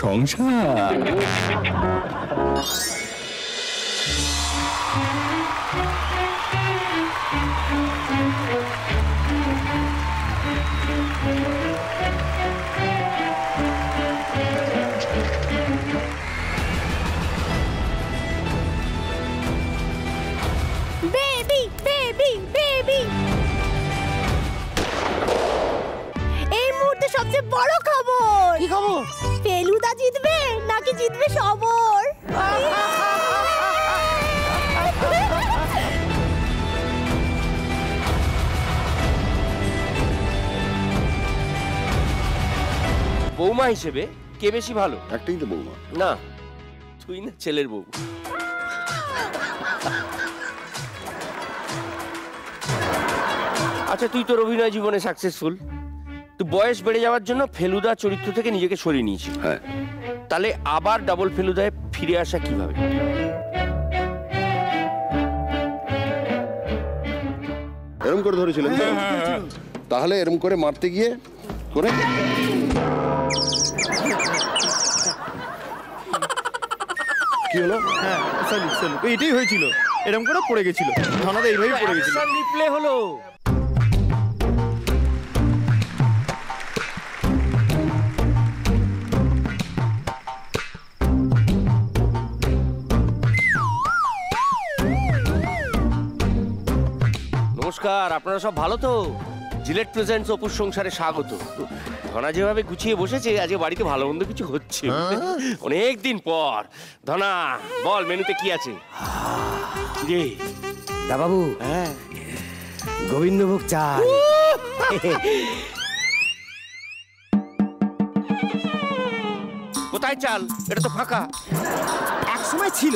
সংসার। সবচেয়ে বড় খবর। কি খবর? ফেলুদা জিতবে নাকি জিতবে সবর? বৌমা হিসেবে কে বেশি ভালো? একটাই তো বৌমা। না, তুই না, ছেলের বউ। আচ্ছা, তুই তোর অভিনয় জীবনে সাকসেসফুল, তুই বয়স বেড়ে যাওয়ার জন্য ফেলুদা চরিত্র থেকে নিজেকে সরিয়ে নিয়েছিস। হ্যাঁ, তাহলে আবার ডাবল ফেলুদায় ফিরে আসা কিভাবে? এরম করে ধরেছিলেন তো? তাহলে এরম করে মারতে গিয়ে করে কি হলো? হ্যাঁ, এটাই হয়েছিল, এরকম করে পড়ে গেছিল, ধনাদা এইভাবেই পড়ে গেছিল। রিপ্লে হলো। নমস্কার, আপনারা সব ভালো তো? জিলেট প্রেজেন্টস অপুর সংসারে স্বাগত। ধনা যেভাবে গুছিয়ে বসেছে, আজকে বাড়িতে ভালো মন্দ কিছু হচ্ছে অনেক দিন পর। ধনা বল, মেনুতে কি আছে? রে দা বাবু, হ্যাঁ, গোবিন্দভোগ চাল। কোথায় চাল? এটা তো ফাঁকা। এক সময় ছিল,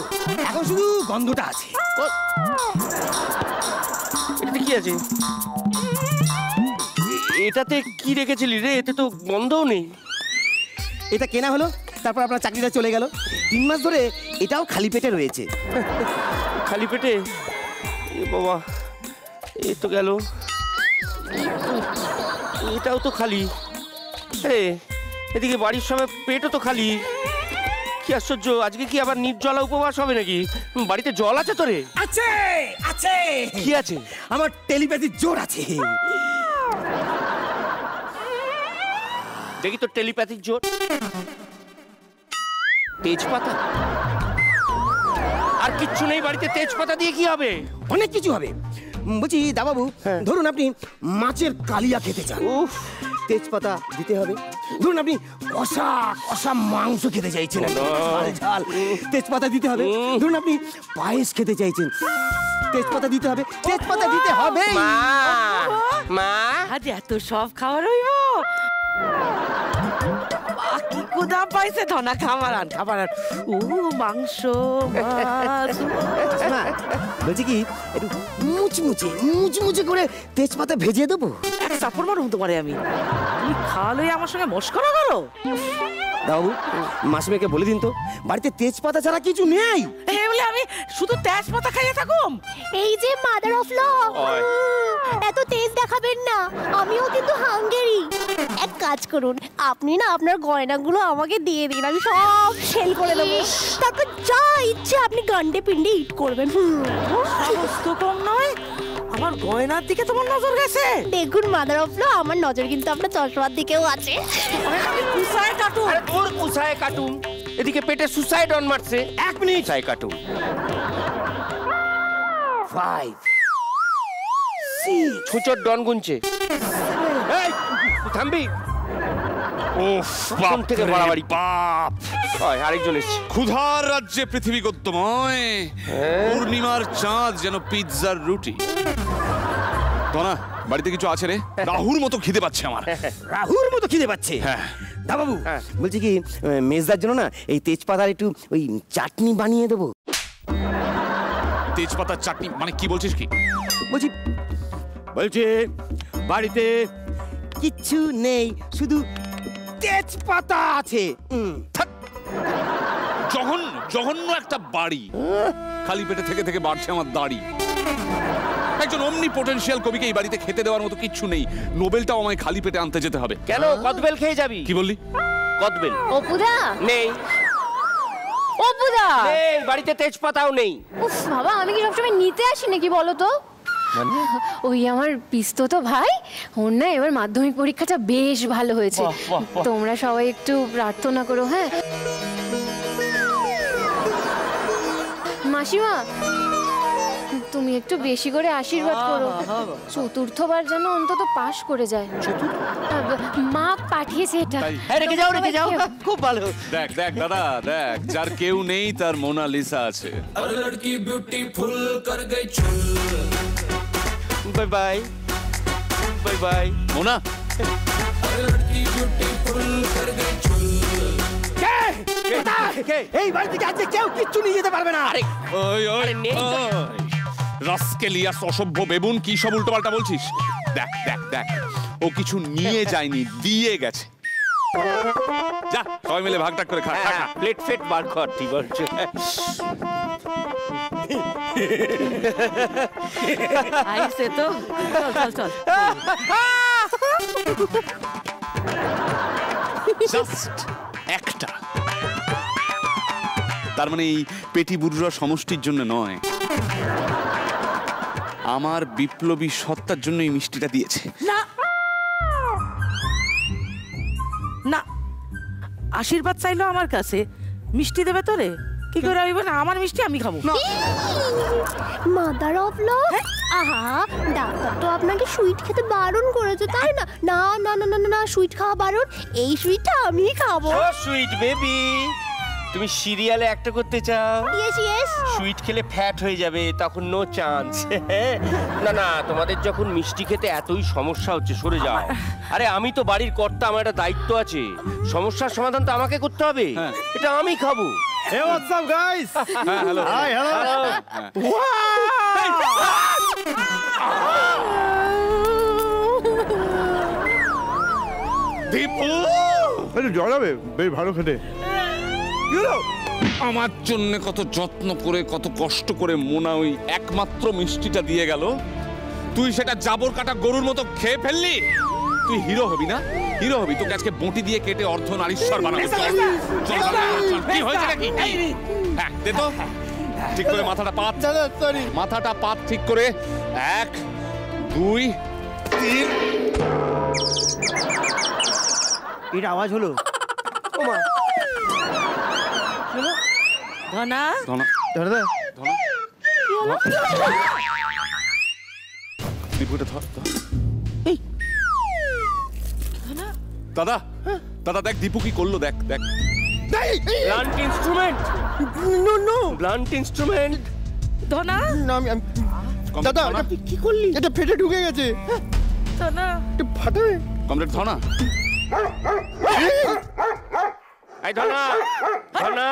এখন শুধু গন্ধটা আছে। এটাতে কি আছে? এটাতে কি রেখেছিলি রে? এতে তো গন্ধও নেই। এটা কেনা হলো, তারপর আপনার চাকরিটা চলে গেল। 3 মাস ধরে এটাও খালি পেটে রয়েছে। খালি পেটে? এ বাবা, এই তো গেল। এটাও তো খালি। আরে এদিকে বাড়ির সবাই পেটও তো খালি। কি আশ্চর্য, আজকে কি আবার নির্জলা উপবাস হবে নাকি? বাড়িতে জল আছে তো রে? আছে, আছে। কি আছে? আমার টেলিপ্যাথির জোর আছে। দেখি তো টেলিপ্যাথিক জোর। তেজপাতা? আর কিচ্ছু নেই বাড়িতে? তেজপাতা দিয়ে কি হবে? অনেক কিছু হবে। বলছি দাবাবু, ধরুন আপনি মাছের কালিয়া খেতে চান, তেজপাতা দিতে হবে। ধরুন আপনি কষা কষা মাংস খেতে চাইছেন, ঝাল ঝাল, তেজপাতা দিতে হবে। ধরুন আপনি পায়েস খেতে চাইছেন, তেজপাতা দিতে হবে। তেজপাতা দিতে হবে। মা, আজ এত সব খাবার হইব? কি কুদা পাইছে ধনা, খাবার আন, খাবার আন। ও মাংস, মাছ। না, বলছি কি একটু মুচমুচে মুচমুচে করে তেজপাতা ভেজে দেবো। এক চাপড় মারুম তোমারে আমি। তুমি খাওয়ালে আমার সঙ্গে মস্করা করো? বাবু, মাসিমাকে বলে দিন তো, বাড়িতে তেজপাতা ছাড়া কিছু নেই। এই বলে আমি শুধু তেজপাতা খাইয়ে থাকুম? এই যে মাদার অফ ল, এত তেজ দেখাবেন না, আমিও কিন্তু হাঙ্গেরি। এক কাজ করুন, আপনি না আপনার গয়নাগুলো আমাকে দিয়ে দিন, আমি সব সেল করে দেবো। তারপর যা ইচ্ছে আপনি গান্ডে পিন্ডে ইট করবেন। সাহস তো কম নয়, আমার গয়নার দিকে তোমার নজর গেছে। দেখুন মাদার অফ ল, আমার নজর কিন্তু আপনার চশমার দিকেও আছে। কুসায় কাটুন। আরে তোর কুসায় কাটুন, এদিকে পেটে সুসাইড অন মারছে। 1 মিনিট, কুসায় কাটুন। 5 ছুচোর ডন গুনছে। এই থামবি? বাপ থেকে রে বাড়াবাড়ি। বাপ, আরেকজন এসছে। ক্ষুধার রাজ্যে পৃথিবী গদ্যময়, পূর্ণিমার চাঁদ যেন পিৎজার রুটি। ধনা, বাড়িতে কিছু আছে রে? রাহুর মতো খিদে পাচ্ছে আমার। রাহুর মতো খিদে পাচ্ছে? হ্যাঁ। দা বাবু, বলছি কি মেজদার জন্য না এই তেজপাতার একটু ওই চাটনি বানিয়ে দেবো। তেজপাতার চাটনি মানে কি বলছিস কি? বলছি বাড়িতে কিচ্ছু নেই, শুধু তেজপাতা আছে। জঘন্য একটা বাড়ি, খালি পেটে থেকে থেকে বাড়ছে আমার দাড়ি। একজন অমনি পোটেনশিয়াল কবিকে এই বাড়িতে খেতে দেওয়ার মতো কিচ্ছু নেই। নোবেলটাও আমায় খালি পেটে আনতে যেতে হবে। কেন? কদবেল খেয়ে যাবি? কি বললি? কদবেল। অপুদা, নেই অপুদা, নেই, বাড়িতে তেজপাতাও নেই। উফ বাবা, আমি কি সবসময় নিতে আসি নাকি বলো তো? ওই আমার পিস্তত ভাই, ওর না এবার মাধ্যমিক পরীক্ষাটা বেশ ভালো হয়েছে। বাহ, বাহ, বাহ। তোমরা সবাই একটু প্রার্থনা করো। হ্যাঁ মাসিমা, তুমি একটু বেশি করে আশীর্বাদ করো, চতুর্থবার যেন অন্তত পাশ করে যায়। মা পাঠিয়েছে এটা। হ্যাঁ, রেখে যাও, রেখে যাও, খুব ভালো। দেখ দেখ দাদা, দেখ, যার কেউ নেই তার মোনালিসা আছে। Bye bye, bye bye. Mona, এই বাড়ি থেকে আজকে কেউ কিচ্ছু নিয়ে যেতে পারবে না। আরে ওই ওই আরে নেই তো। রাস্কেলিয়াস, অসভ্য বেবুন, কি সব উল্টোপাল্টা বলছিস? দেখ দেখ দেখ, ও কিছু নিয়ে যায়নি, দিয়ে গেছে। যা, সবাই মিলে ভাগ টাগ করে খা, খা, খা। প্লেট ফেট বার কর, ঠিক বলছো। আইসে তো, চল চল চল। জাস্ট একটা। তার মানে এই পেটি বুড়ুরা সমষ্টির জন্য নয়, আমার বিপ্লবী সত্তার জন্য এই মিষ্টিটা দিয়েছে। না না, আশীর্বাদ চাইলো আমার কাছে, মিষ্টি দেবে তোরে? কি করে হইব না? আমার মিষ্টি আমি খাবো। মাদার অফ ল, আহা, ডাক্তার তো আপনাকে সুইট খেতে বারণ করেছে, তাই না? না না না না না, সুইট খাওয়া বারণ। এই সুইটটা আমি খাবো। ও সুইট বেবি, তুমি সিরিয়ালে একটা করতে চাও? Yes yes. সুইট খেলে ফ্যাট হয়ে যাবে, তখন নো চান্স। না না, তোমাদের যখন মিষ্টি খেতে এতই সমস্যা হচ্ছে, সরে যাও। আরে আমি তো বাড়ির কর্তা, আমার একটা দায়িত্ব আছে, সমস্যার সমাধান তো আমাকে করতে হবে। এটা আমি খাবো। Hey, what's up, guys? হ্যাঁ, হ্যালো। Hi, hello. দীপু, একটু জল হবে, বেশ ভালো খেতে। আমার জন্য কত যত্ন করে, কত কষ্ট করে মোনা ওই একমাত্র মিষ্টিটা দিয়ে গেল, তুই সেটা জাবর কাটা গরুর মতো খেয়ে ফেললি। তুই হিরো হবি না? হিরো হবি, তোকে আজকে বঁটি দিয়ে কেটে অর্ধনারীশ্বর বানাবো। চল, চল, চল, কি হয়েছে নাকি? হ্যাঁ, দে তো, ঠিক করে মাথাটা পাত, মাথাটা পাত ঠিক করে। 1 2 3। এটা আওয়াজ হলো। ধনা, ধনা, দাদা, ধনা, দীপুটা ধর, ধর। দাদা, দাদা দেখ দীপু কি করলো, দেখ দেখ। Blunt instrument, no no, blunt instrument. ধনা, না দাদা, ধনা, এটা কি করলি? এটা ফেটে ঢুকে গেছে। ধনা। এটা ফাটাবে। কমরেড ধনা। এই ধনা, ধনা,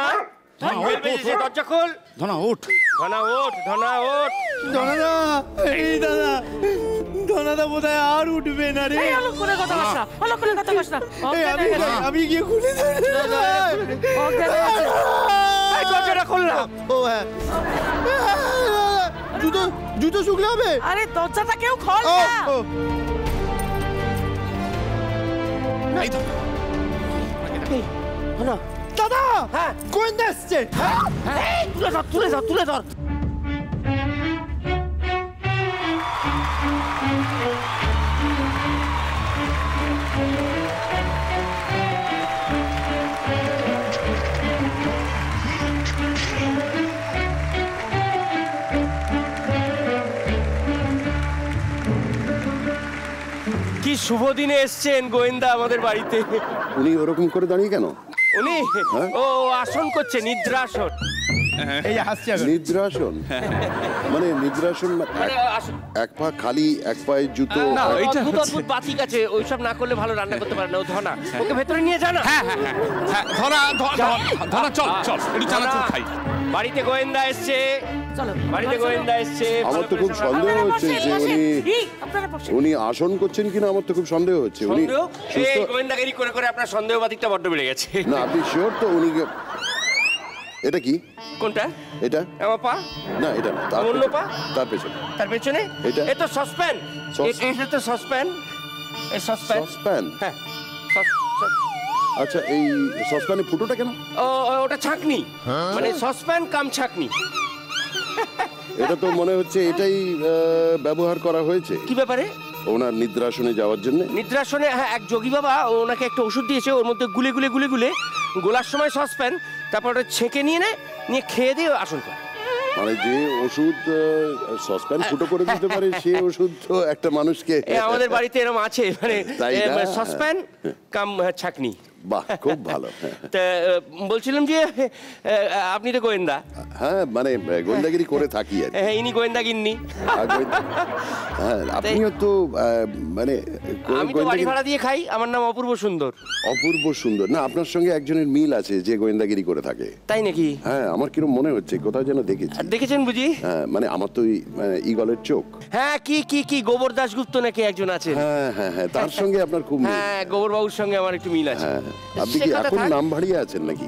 বেল বেজেছে, দরজা খোল। ধনা ওঠ। ধনা ওঠ, ধনা ওঠ। দাদা, এই দাদা, দাদা বোধহয় আর উঠবে না রে। এই আলো করে কথা বলছ না, আলো করে কথা বলছ না। আমি গিয়ে খুলে দেব। এই দরজাটা খুললাম। ও হ্যাঁ, জুতো জুতো শুকলে হবে। আরে দরজাটা কেউ খোল ও না। ও, এই ধর। ধনা, দাদা, হ্যাঁ, গোয়েন্দা এসছে। তুলে ধর, তুলে ধর, তুলে ধর। কি শুভ দিনে এসছেন গোয়েন্দা আমাদের বাড়িতে। উনি ওরকম করে দাঁড়িয়ে কেন? উনি ও আসন করছে, নিদ্রাসন। এই যে হাসছে এখন। নিদ্রাসন? মানে নিদ্রাসন মানে এক পা খালি, এক পায়ে জুতো। না, এইটা অদ্ভুত হচ্ছে- অদ্ভুত বাতিক আছে, ওইসব না করলে ভালো রান্না করতে পারে না ও ধনা। ওকে ভেতরে নিয়ে যা না। হ্যাঁ হ্যাঁ হ্যাঁ হ্যাঁ, ধনা ধনা, চল চল, একটু চানাচুর খাই। বাড়িতে গোয়েন্দা এসছে, চলো, বাড়িতে গোয়েন্দা এসছে। আমার তো খুব সন্দেহ হচ্ছে যে উনি আসন করছেন কিনা, আমার তো খুব সন্দেহ হচ্ছে। উনি সন্দেহ? এই সুস্থ। গোয়েন্দাগিরি করে করে আপনার সন্দেহ বাতিকটা বড্ড বেড়ে গেছে। না, আপনি শিওর তো উনি? এটা কি? কোনটা? এটা আমার পা? না, এটা না, তার অন্য পা? পেছনে, তার পেছনে। তার পেছনে এটা? এ তো সসপ্যান। এটা তো সসপ্যান। এই সসপ্যান। সসপ্যান? হ্যাঁ, আচ্ছা এই সসপ্যানে ফুটোটা কেন? ওটা ছাঁকনি, মানে সসপ্যান কাম ছাঁকনি। এটা তো মনে হচ্ছে এটাই ব্যবহার করা হয়েছে কি ব্যাপারে? ওনার নিদ্রাসনে যাওয়ার জন্য। নিদ্রাসনে? হ্যাঁ, এক যোগী বাবা ওনাকে একটা ওষুধ দিয়েছে, ওর মধ্যে গুলে গুলে গুলে গুলে গোলার সময় সসপ্যান, তারপর ওটা ছেঁকে নিয়ে নিয়ে খেয়ে দিয়ে আসন করে। মানে যে ওষুধ সসপ্যান ফুটো করে দিতে পারে সে ওষুধ তো একটা মানুষকে। আমাদের বাড়িতে এরকম আছে, মানে তাই না? সসপ্যান কাম ছাঁকনি। বাহ, খুব ভালো। তা বলছিলাম যে আপনি তো গোয়েন্দা। হ্যাঁ, মানে গোয়েন্দাগিরি করে থাকি আর কি। হ্যাঁ, ইনি গোয়েন্দা গিন্নি। হ্যাঁ, আপনিও তো মানে আমি তো বাড়ি ভাড়া দিয়ে খাই, আমার নাম অপূর্ব সুন্দর। অপূর্ব সুন্দর না, আপনার সঙ্গে একজনের মিল আছে যে গোয়েন্দাগিরি করে থাকে। তাই নাকি? হ্যাঁ, আমার কিরকম মনে হচ্ছে কোথাও যেন দেখেছি। দেখেছেন বুঝি? হ্যাঁ, মানে আমার তো ঈগলের চোখ। হ্যাঁ, কি গোবর দাশগুপ্ত নাকি একজন আছে? হ্যাঁ হ্যাঁ হ্যাঁ, তার সঙ্গে আপনার খুব মিল। হ্যাঁ, গোবর বাবুর সঙ্গে আমার একটু মিল আছে। হ্যাঁ, আপনি কি এখন নাম ভাড়িয়ে আছেন নাকি?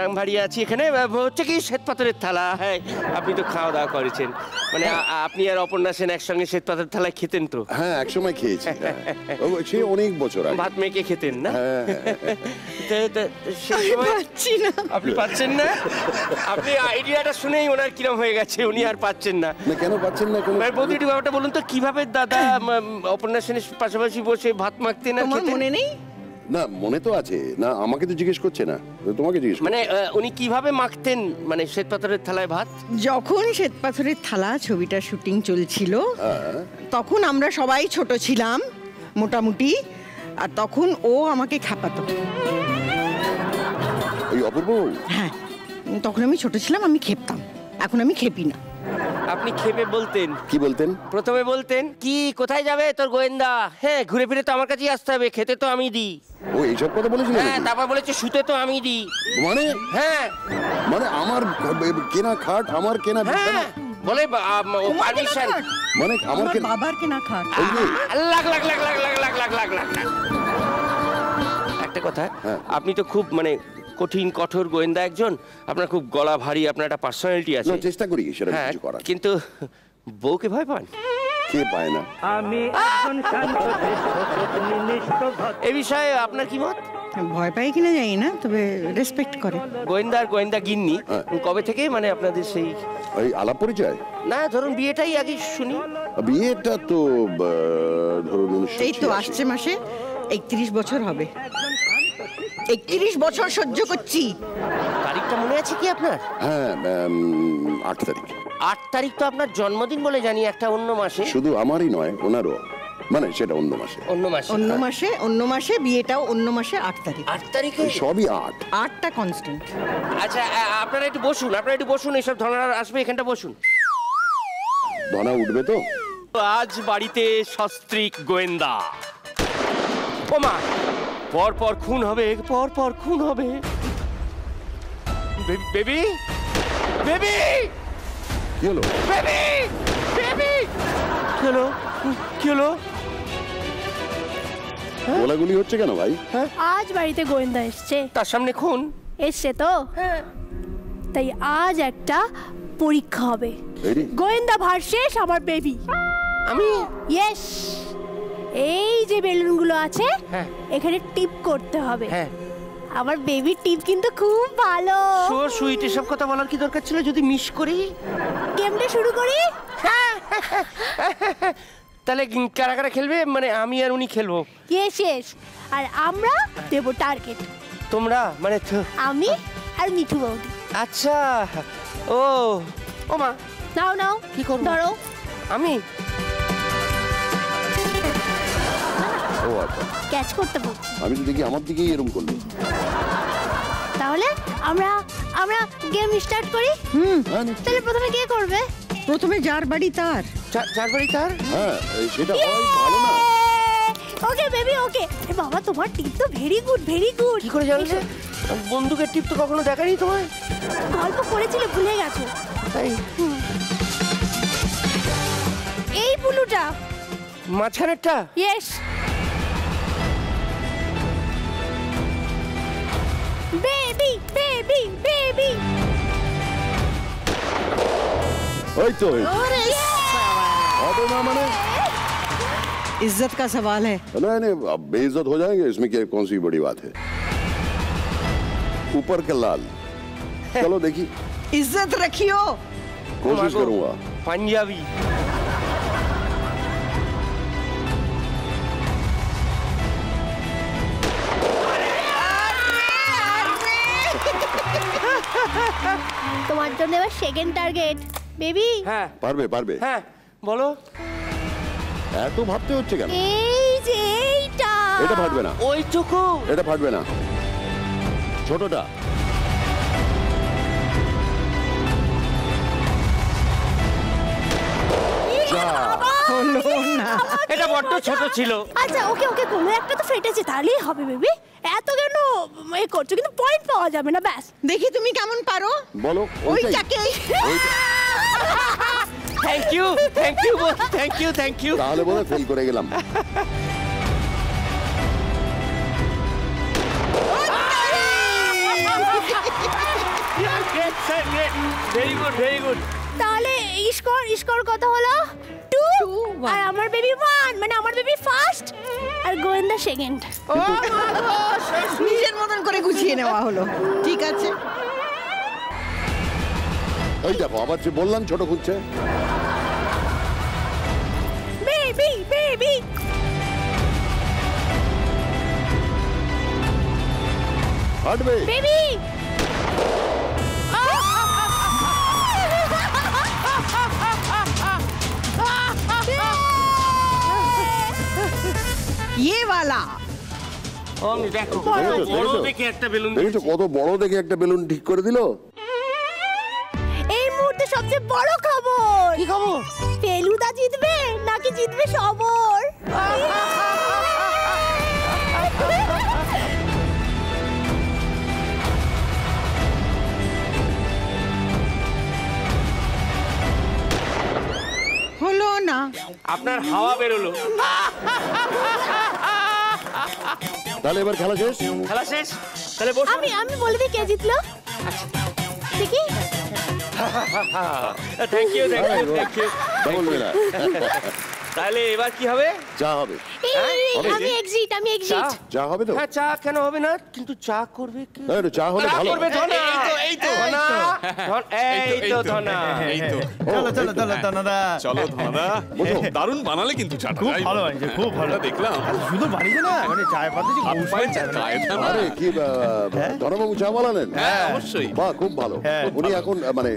নাম ভাড়িয়ে আছি এখানে, হচ্ছে কি শ্বেতপাথরের থালা। হ্যাঁ, আপনি তো খাওয়া দাওয়া করেছেন, মানে আপনি আর অপর্ণা সেন একসঙ্গে শ্বেতপাথরের থালায় খেতেন তো? হ্যাঁ, একসময় খেয়েছি। সে অনেক বছর আগে ভাত মেখে খেতেন না? হ্যাঁ, সেই সময় আপনি পাচ্ছেন না? আপনি আইডিয়াটা শুনেই ওনার কিরম হয়ে গেছে, উনি আর পাচ্ছেন না। না, কেন পাচ্ছেন না? কোনো প্রতিটি ব্যাপারটা বলুন তো, কিভাবে দাদা অপর্ণা সেনের পাশাপাশি বসে ভাত মাখতেন না? তোমার মনে নেই? না, মনে তো আছে। না, আমাকে তো জিজ্ঞেস করছে না, তোমাকে জিজ্ঞেস মানে উনি কিভাবে মাখতেন মানে শ্বেতপাথরের থালায় ভাত? যখন শ্বেতপাথরের থালা ছবিটা শুটিং চলছিল তখন আমরা সবাই ছোট ছিলাম মোটামুটি, আর তখন ও আমাকে খাপাতো। ওই অপূর্ব? হ্যাঁ, তখন আমি ছোট ছিলাম, আমি খেপতাম, এখন আমি খেপি না। আপনি খেপে বলতেন? কি বলতেন? প্রথমে বলতেন কি, কোথায় যাবে তোর গোয়েন্দা? হ্যাঁ, ঘুরে ফিরে তো আমার কাছেই আসতে হবে, খেতে তো আমি দিই। ও এইসব কথা বলেছিল? হ্যাঁ, তারপর বলেছে শুতে তো আমি দিই। মানে? হ্যাঁ, মানে আমার কেনা খাট, আমার কেনা বিছানা? হ্যাঁ, বলে পারমিশন, মানে আমার কেনা বাবার কেনা খাট। ওই যে লাখ লাখ লাখ লাখ লাখ লাখ লাখ লাখ লাখ। একটা কথা, আপনি তো খুব মানে কঠিন কঠোর গোয়েন্দা একজন, আপনার খুব গলা ভারী, আপনার একটা পার্সোনালিটি আছে। না, চেষ্টা করি সেটা হ্যাঁ, কিছু করার। কিন্তু বউকে ভয় পান? কে পায় না? এ বিষয়ে আপনার কি মত? ভয় পাই কিনা জানি না, তবে রেসপেক্ট করে। গোয়েন্দা আর গোয়েন্দা গিন্নি কবে থেকে মানে আপনাদের সেই ওই আলাপ পরিচয়? না, ধরুন বিয়েটাই আগে শুনি। বিয়েটা তো ধরুন এই তো আসছে মাসে 31 বছর হবে। 31 বছর সহ্য করছি। তারিখটা মনে আছে কি আপনার? হ্যাঁ, 8 তারিখ। 8 তারিখ তো আপনার জন্মদিন বলে জানি, একটা অন্য মাসে। শুধু আমারই নয়, ওনারও, মানে সেটা অন্য মাসে। অন্য মাসে বিয়েটাও অন্য মাসে 8 তারিখ। 8 তারিখে সবই 8। 8টা কনস্ট্যান্ট। আচ্ছা, আপনারা একটু বসুন, এইসব ধরনের আসবে, এখানটা বসুন। ধনা উঠবে তো? আজ বাড়িতে সস্ত্রীক গোয়েন্দা। ওমা, পর খুন হবে, পর খুন হবে। বেবি বেবি কি হলো? বেবি বেবি কি হলো? গোলাগুলি হচ্ছে কেন ভাই? আজ বাড়িতে গোয়েন্দা এসছে। তার সামনে খুন এসছে তো, তাই আজ একটা পরীক্ষা হবে। এই গোয়েন্দা ভার্সেস আমার বেবি। আমি? ইয়েস, এই যে বেলুনগুলো আছে হ্যাঁ, এখানে টিপ করতে হবে। হ্যাঁ, আমার বেবি টিপ কিন্তু খুব ভালো। সুইট, এসব কথা বলার কি দরকার ছিল? যদি মিস করি গেমটা শুরু করি। তাহলে কারা কারা খেলবে? মানে আমি আর উনি খেলবো? ইয়েস ইয়েস, আর আমরা দেবো টার্গেট। তোমরা মানে আমি আর মিঠু বৌদি। আচ্ছা, ও মা, নাও কি করবো? ধরো। আমি ও আচ্ছা, ক্যাচ করতে বলছি। আমি তো দেখি আমার দিকেই এরকম করলো। তাহলে আমরা গেম স্টার্ট করি। তাহলে প্রথমে কে করবে? প্রথমে যার বাড়ি তার। যার বাড়ি তার? হ্যাঁ, সেটা হয় ভালো না? ওকে বেবি, ওকে। বাবা, তোমার টিপ তো ভেরি গুড। কি করে জানলে? বন্দুকের টিপ তো কখনো দেখানি তোমায়। গল্প করেছিলে, ভুলে গেছো তাই? এই বুলুটা মাঝখানেরটা? ইয়েস। Baby baby baby. ওই তো হবে না মানে? इज्जत का सवाल है। नहीं, अब बेइज्जत हो जाएंगे, इसमें क्या कौन सी बड़ी बात है? ऊपर के लाल चलो देखी इज्जत रखियो। कोशिश करूंगा। পাঞ্জাবি। তোমার জন্য এবার সেকেন্ড টার্গেট বেবি। হ্যাঁ পারবে পারবে হ্যাঁ বলো। এত ভাবতে হচ্ছে কেন? এই যে এইটা। এটা ফাটবে না, ওইটুকু। এটা ফাটবে না, ছোটটা। হলো না। এটা বড্ড ছোট ছিল। আচ্ছা ওকে ওকে কোনো একটা তো ফেটেছে তাহলেই হবে বেবি। এত কেন এ করছো, কিন্তু পয়েন্ট পাওয়া যাবে না ব্যাস। দেখি তুমি কেমন পারো। বলো ওইটাকে। Thank you thank you thank you thank you. তাহলে বলে ফেল করে গেলাম। Very good very good. তাহলে স্কোর কত হলো? 2 আর আমার বেবি 1, মানে আমার বেবি ফার্স্ট আর গোয়েন্দা সেকেন্ড। ও নিজের মতন করে গুছিয়ে নেওয়া হলো। ঠিক আছে। ওই দেখো আবার যে বললাম ছোট খুঁজছে। Baby baby ফাটবে। বেবি ये वाला। অমনি দেখো দেখেছো, বড় দেখেছো? দেখে একটা বেলুন। দেখেছো কত বড় দেখে একটা বেলুন ঠিক করে দিল। এই মুহূর্তে সবচেয়ে বড় খবর। কি খবর? ফেলুদা জিতবে নাকি জিতবে সবর? হলো না। আপনার হাওয়া বেরোলো। তাহলে এবার খেলা শেষ। খেলা শেষ। তাহলে বসুন। আমি বলে দিই কে জিতলো। দেখি thank you thank you thank you. বলবে না। তাহলে এবার কি হবে? চা হবে। আমি এক্সিট চা? চা হবে তো? হ্যাঁ চা কেন হবে না, কিন্তু চা করবে কি? হ্যাঁ, একটু চা হলে চা ভালো। করবে ধনা। এই তো ধনা। এই তো ধনা। এই তো চলো চলো চলো দাদা। চলো ধনা। বসো। দারুণ বানালে কিন্তু চাটা। খুব তাই ভালো বলো। হয়েছে, খুব ভালো। দেখলাম শুধু বাড়িতে না মানে চায় পাতে যে হাত পায়ে চায় না। আরে কি ধনবাবু চা বানালেন? হ্যাঁ অবশ্যই। বাহ খুব ভালো। হ্যাঁ। উনি এখন মানে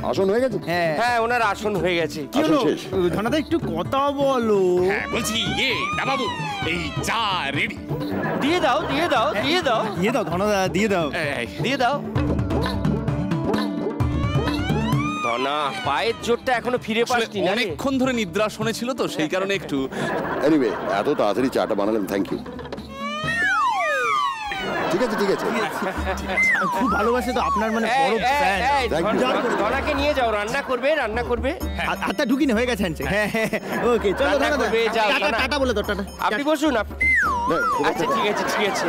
আসন হয়ে গেছে? হ্যাঁ। হ্যাঁ ওনার আসন হয়ে গেছে। কি হলো? শেষ। ধনাদা একটু কথা বলো। হ্যাঁ বলছি না বাবু, এই চা রেডি। দিয়ে দাও দিয়ে দাও দিয়ে দাও দিয়ে দাও ধনাদা, দিয়ে দাও। দিয়ে দাও। ধনা পায়ের জোরটা এখনো ফিরে পাসনি না রে। অনেকক্ষণ ধরে নিদ্রাসনে ছিল তো সেই কারণে একটু। এনিওয়ে এত তাড়াতাড়ি চাটা বানালেন, থ্যাংক ইউ। ঠিক আছে ঠিক আছে। খুব ভালোবাসে তো আপনার মানে বড় ফ্যান। Thank you. ধনাকে নিয়ে যাও, রান্না করবে রান্না করবে। হাতটা ঢুকিনি হয়ে গেছে আনছে। হ্যাঁ ওকে চলো রান্না ধনাদা। করবে, যাও, টাটা ধনা। টাটা বলে দাও, টাটা। আপনি বসুন না, খুব আচ্ছা একটা- ঠিক আছে ঠিক আছে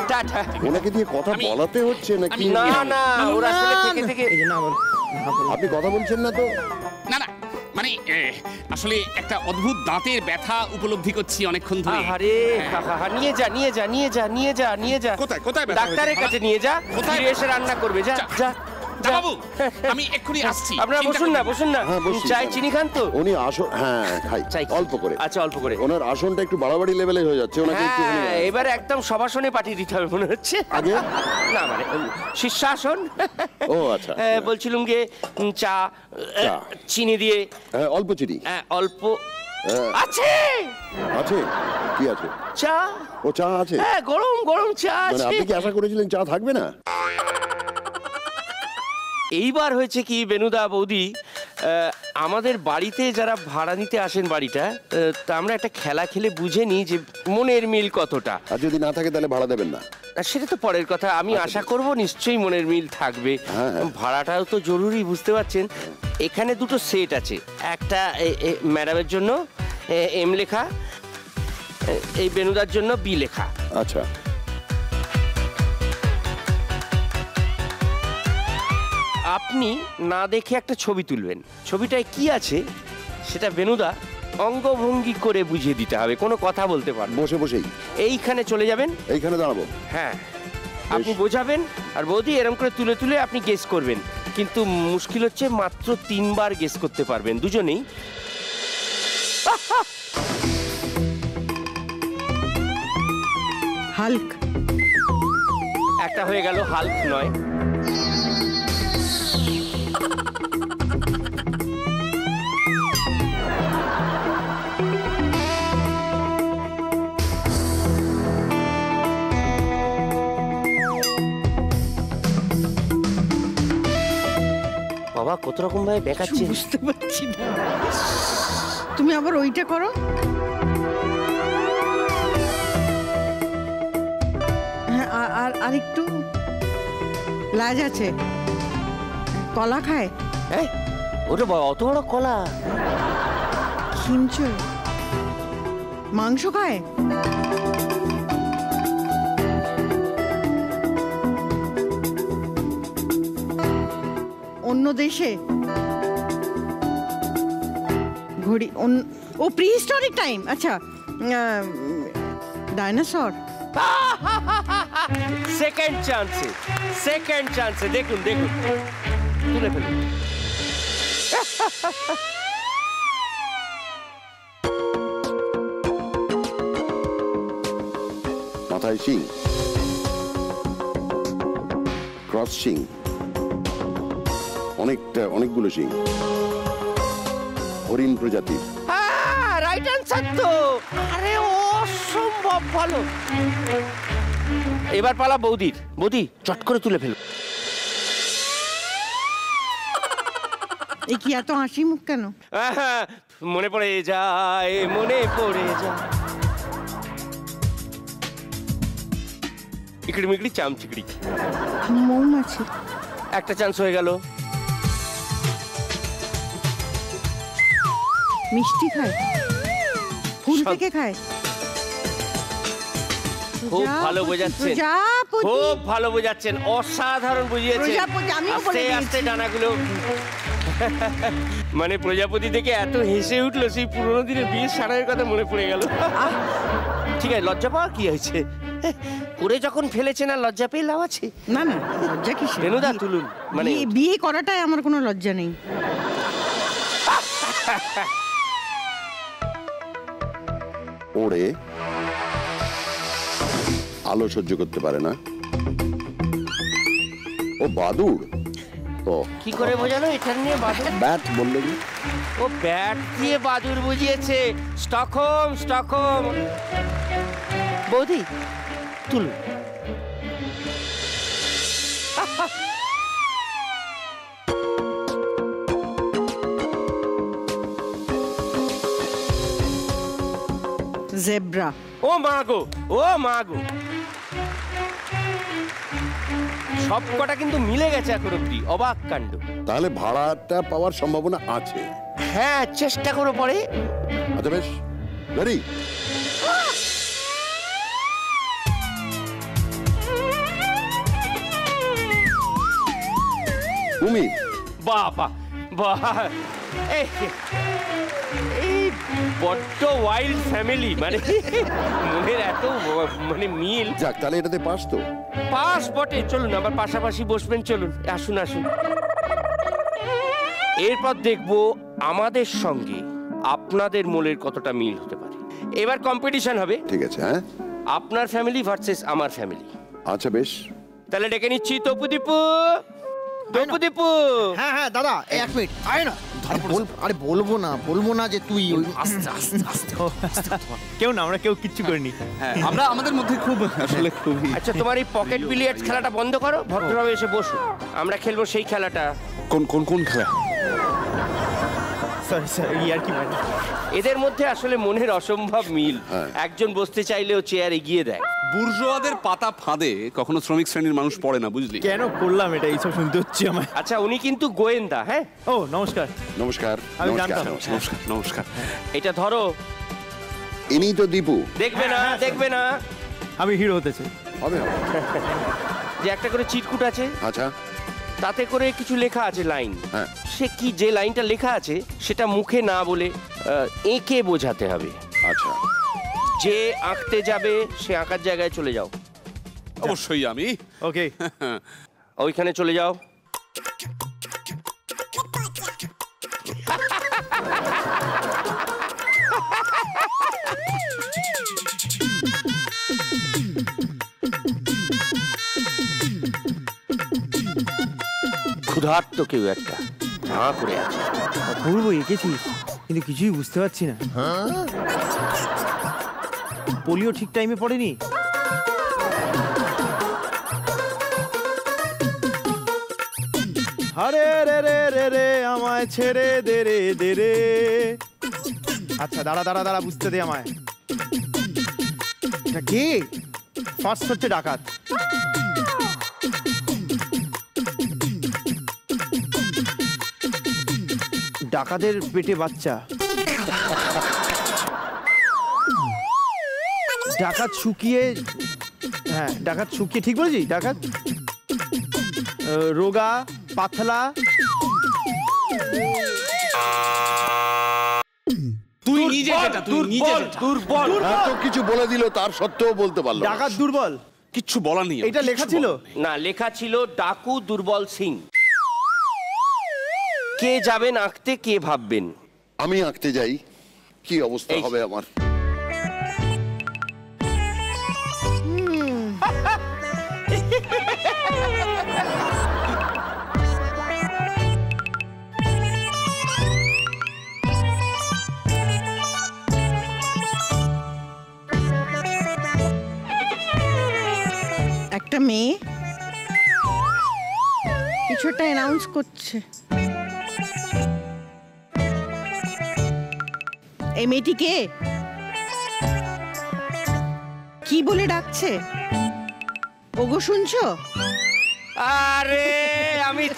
টাটা। ওনাকে দিয়ে কথা বলাতে হচ্ছে নাকি? না না ওর আসলে থেকে থেকে এই যে না বল। আপনি কথা বলছেন না তো? না না মানে আসলে একটা অদ্ভুত দাঁতের ব্যথা উপলব্ধি করছি অনেকক্ষণ ধরে। আরে নিয়ে যা নিয়ে যা নিয়ে যা নিয়ে যা নিয়ে যা। কোথায় কোথায় ব্যথা ডাক্তারের হয়েছে? কাছে নিয়ে যা, কোথায়? ফিরে এসে রান্না করবে। যা যা যা বাবু, আমি এক্ষুনি আসছি। আপনারা চিন্তা বসুন না করবেন বসুন না। হ্যাঁ, বসছি। চাই চিনি খান তো? উনি আসন হ্যাঁ খাই চাই অল্প করে। আচ্ছা অল্প করে। ওনার আসনটা একটু বাড়াবাড়ি লেভেলে হয়ে যাচ্ছে, ওনাকে একটু হ্যাঁ এবার একদম সবাসনে পাঠিয়ে দিতে হবে মনে হচ্ছে। আগে? না মানে শীর্ষাসন। ও আচ্ছা। বলছিলাম যে চা চা। চিনি দিয়ে হ্যাঁ অল্প চিনি অল্প হ্যাঁ, আছে। আছে কি আছে? চা ও চা আছে? হ্যাঁ গরম গরম চা মানে আছে। আপনি কি আশা করেছিলেন চা থাকবে না? এইবার হয়েছে কি বেনুদা বৌদি, আমাদের বাড়িতে যারা ভাড়া নিতে আসেন বাড়িটা, তা আমরা একটা খেলা খেলে বুঝে নিই যে মনের মিল কতটা। আর যদি না থাকে তাহলে ভাড়া দেবেন না? আর সেটা তো পরের কথা, আমি আশা করব নিশ্চয়ই মনের মিল থাকবে। হ্যাঁ, হ্যাঁ। ভাড়াটাও তো জরুরি বুঝতে পারছেন। এখানে দুটো সেট আছে, একটা ম্যাডামের জন্য এম লেখা, এই বেনুদার জন্য বি লেখা। আচ্ছা আপনি না দেখে একটা ছবি তুলবেন, ছবিটায় কি আছে সেটা বেনুদা অঙ্গভঙ্গি করে বুঝিয়ে দিতে হবে, কোনো কথা বলতে পারবেন। বসে বসেই এইখানে চলে যাবেন। এইখানে দাঁড়াবো? হ্যাঁ আপনি বোঝাবেন, আর বৌদি এরকম করে তুলে তুলে আপনি গেস করবেন। কিন্তু মুশকিল হচ্ছে মাত্র 3 বার গেস করতে পারবেন দুজনেই। হাল্ক। একটা হয়ে গেল, হাল্ক নয়। বাবা কত রকম ভাবে দেখাচ্ছে। বুঝতে পারছি না। তুমি আবার ওইটা করো। হ্যাঁ, আর একটু লাজ আছে। কলা খায়? হ্যাঁ, ওটা অত বড় কলা। খিমচো। মাংস খায়? অন্য দেশে ঘড়ি ও প্রিহিস্টোরিক টাইম। আচ্ছা, ডাইনোসর। সেকেন্ড চান্সে দেখুন দেখুন, তুলে ফেলুন। মাথায় শিং, ক্রস শিং, অনেকগুলো শিং, হরিণ প্রজাতির। রাইট আনসার তো। আরে অসম্ভব ভালো। এবার পালা বৌদির। বৌদি চট করে তুলে ফেলুন। এই কি এত হাসি মুখ কেন? মনে পড়ে যায়। ইকড়ি মিকড়ি চামচিকড়ি। মৌমাছি। একটা চান্স হয়ে গেল। মিষ্টি খায়? ফুল থেকে খায়? খুব ভালো বোঝাচ্ছেন, খুব ভালো বোঝাচ্ছেন, অসাধারণ বুঝিয়েছেন। আস্তে আস্তে ডানাগুলো। মানে প্রজাপতি থেকে এত হেসে উঠলো, সেই পুরোনো দিনের বিয়ের সারাইয়ের কথা মনে পড়ে গেল। ঠিক আছে, লজ্জা পাওয়া কি হয়েছে? করে যখন ফেলেছেন আর লজ্জা পেয়ে লাভ আছে? না না, লজ্জা কিসের? রেনুদা তুলুন। মানে বিয়ে করাটাই আমার কোনো লজ্জা নেই। ওড়ে, আলো সহ্য করতে পারে না। ও বাদুড়। ও কি করে বোঝালো এটা নিয়ে বাদুড়? ব্যাট বললো কি? ও ব্যাট দিয়ে বাদুড় বুঝিয়েছে। স্টকহোম। বৌদি তুলুন। জেব্রা। ও মাগো, সব কটা কিন্তু মিলে গেছে এখন অব্দি। অবাক কাণ্ড। তাহলে ভাড়াটা পাওয়ার সম্ভাবনা আছে। হ্যাঁ, চেষ্টা করো পরে। আচ্ছা বেশ, রেডি? কুমির। বাবা এই বড্ড ওয়াইল্ড ফ্যামিলি, মানে মনের এত মানে মিল। যাক, তাহলে এটাতে পাস তো? পাস বটে। চলুন আবার পাশাপাশি বসবেন। চলুন, আসুন। এরপর দেখবো আমাদের সঙ্গে আপনাদের মনের কতটা মিল হতে পারে। এবার কম্পিটিশন হবে। ঠিক আছে। হ্যাঁ, আপনার ফ্যামিলি ভার্সেস আমার ফ্যামিলি। আচ্ছা বেশ। তাহলে ডেকে নিচ্ছি তপুদীপু। হ্যাঁ হ্যাঁ দাদা, এক মিনিট। আয় না। আরে বলবো না যে তুই। কেউ না, আমরা কেউ কিচ্ছু করিনি। হ্যাঁ, আমরা আমাদের মধ্যে খুব আসলে খুবই। আচ্ছা, তোমার এই পকেট বিলিয়ার্ডস খেলাটা বন্ধ করো, ভদ্রভাবে এসে বসো। আমরা খেলবো সেই খেলাটা। কোন খেলা? সরি, আর কি মানে? এদের মধ্যে আসলে মনের অসম্ভব মিল। একজন বসতে চাইলেও চেয়ার এগিয়ে দেয়। বুর্জোয়াদের পাতা ফাঁদে কখনো শ্রমিক শ্রেণীর মানুষ পড়ে না, বুঝলি? কেন করলাম এটা? এইসব শুনতে হচ্ছে আমার। আচ্ছা, উনি কিন্তু গোয়েন্দা। হ্যাঁ। ও নমস্কার। নমস্কার। আমি জানতাম। নমস্কার। এটা ধরো। ইনি তো দীপু। দেখবে না। আমি হিরো হতে চাই। হবে। যে একটা করে চিটকুট আছে, আচ্ছা, তাতে করে কিছু লেখা আছে লাইন। হ্যাঁ। সে কি, যে লাইনটা লেখা আছে সেটা মুখে না বলে এঁকে বোঝাতে হবে। আচ্ছা। যে আঁকতে যাবে সে আঁকার জায়গায় চলে যাও। অবশ্যই আমি। ওকে। ওইখানে চলে যাও। ক্ষুধার্ত কেউ একটা হাঁ করে আছে। অপূর্ব এঁকেছিস, কিন্তু কিছুই বুঝতে পারছি না। পোলিও ঠিক টাইমে পড়েনি। আরে রে রে রে রে আমায় ছেড়ে দে রে দে রে। আচ্ছা দাঁড়া দাঁড়া দাঁড়া, বুঝতে দে আমায়। এটা কে? ফার্স্ট হচ্ছে ডাকাত। ডাকাতের পেটে বাচ্চা। ডাকাত শুকিয়ে, হ্যাঁ ডাকাত শুকিয়ে, ঠিক বলেছি? ডাকাত রোগা পাতলা। তুই নিজে যেটা, তুই নিজে যেটা। দুর্বল। এত কিছু বলে দিল তার সত্ত্বেও বলতে পারলো না। ডাকাত দুর্বল, কিচ্ছু বলার নেই। এটা লেখা ছিল। না, লেখা ছিল ডাকু দুর্বল সিং। কে যাবেন আঁকতে, কে ভাববেন? আমি আঁকতে যাই, কি অবস্থা এই- হবে আমার? একটা মেয়ে কিছু একটা অ্যানাউন্স করছে। এই মেয়েটি কে? কি বলে ডাকছে? ওগো শুনছো? আরে আমি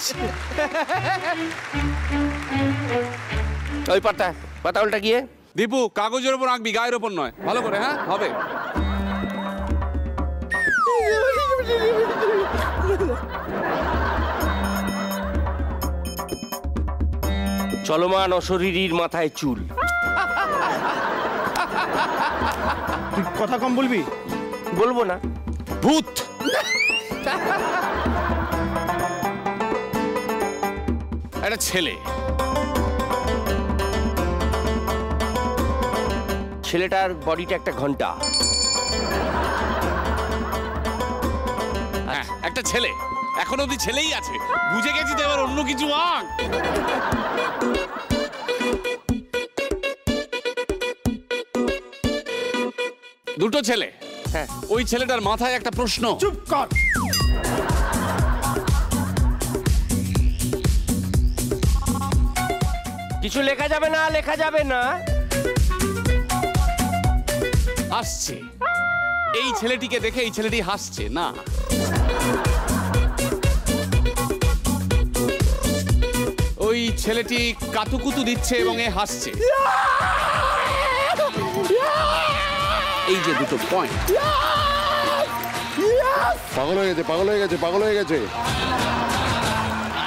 ওই পাতা উল্টা গিয়ে। দীপু, কাগজের উপর আঁকবি, গায়ের উপর নয়। ভালো করে, হ্যাঁ হবে। চলমান অশরীরীর মাথায় চুল। তুই কথা কম বলবি। বলবো না। ভূত। একটা ছেলে। ছেলেটার বডিটা একটা ঘন্টা। হ্যাঁ, একটা ছেলে। এখন অব্দি ছেলেই আছে। বুঝে গেছি তো, এবার অন্য কিছু আঁক। দুটো ছেলে। হ্যাঁ, ওই ছেলেটার মাথায় একটা প্রশ্ন। চুপ কর। কিছু লেখা যাবে না, লেখা যাবে না। হাসছে। এই ছেলেটিকে দেখে এই ছেলেটি হাসছে না। ওই ছেলেটি কাতুকুতু দিচ্ছে এবং এ হাসছে। এই যে দুটো পয়েন্ট। পাগল হয়ে গেছে, পাগল হয়ে গেছে, পাগল হয়ে গেছে,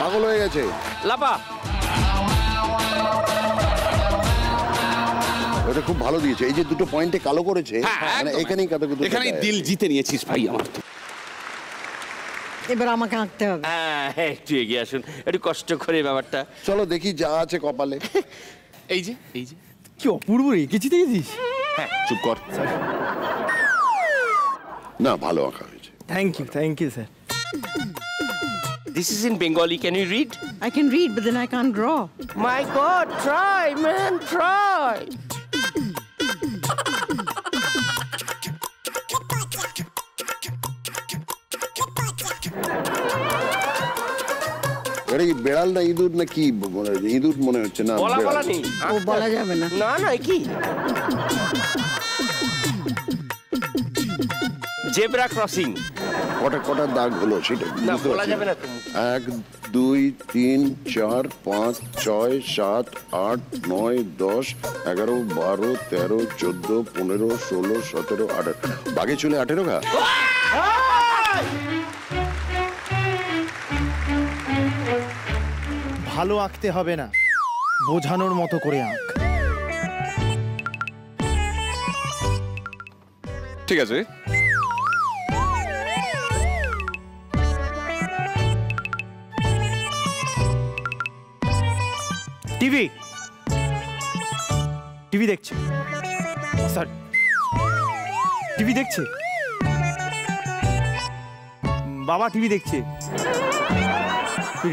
পাগল হয়ে গেছে। লাপা। ওটা খুব ভালো দিয়েছে। এই যে দুটো পয়েন্টে কালো করেছে, হ্যাঁ, মানে একদম। এখানেই কাতুকুতু। এখানেই দিল জিতে নিয়েছিস ভাই আমার। এবার আমাকে আঁকতে হবে। হ্যাঁ, একটু এগিয়ে আসুন, একটু কষ্ট করে ব্যাপারটা। চলো দেখি যা আছে কপালে। এই যে, এই যে। কি অপূর্ব রেখেছি দেখেছিস? হ্যাঁ, চুপ কর। না, ভালো আঁকা হয়েছে। Thank you sir. This is in Bengali. Can you read? I can read, but then I can't draw. My God, try, man, try. আরে এই বেড়াল না ইঁদুর না কি? ইঁদুর মনে হচ্ছে না। বলা বেড়াল। বলা নেই। ও বলা যাবে না। না না, কি জেব্রা ক্রসিং? কটা কটা দাগ হলো সেটা না, বুঝতে বলা পারছি যাবে না তো। 1 2 3 4 5 6 7 8 9 10 11 12 13 14 15 16 17 18। বাঘে চলে 18 ঘা। ভালো আঁকতে হবে না, বোঝানোর মতো করে আঁক। ঠিক আছে। টিভি টিভি দেখছে স্যার, টিভি দেখছে। বাবা টিভি দেখছে।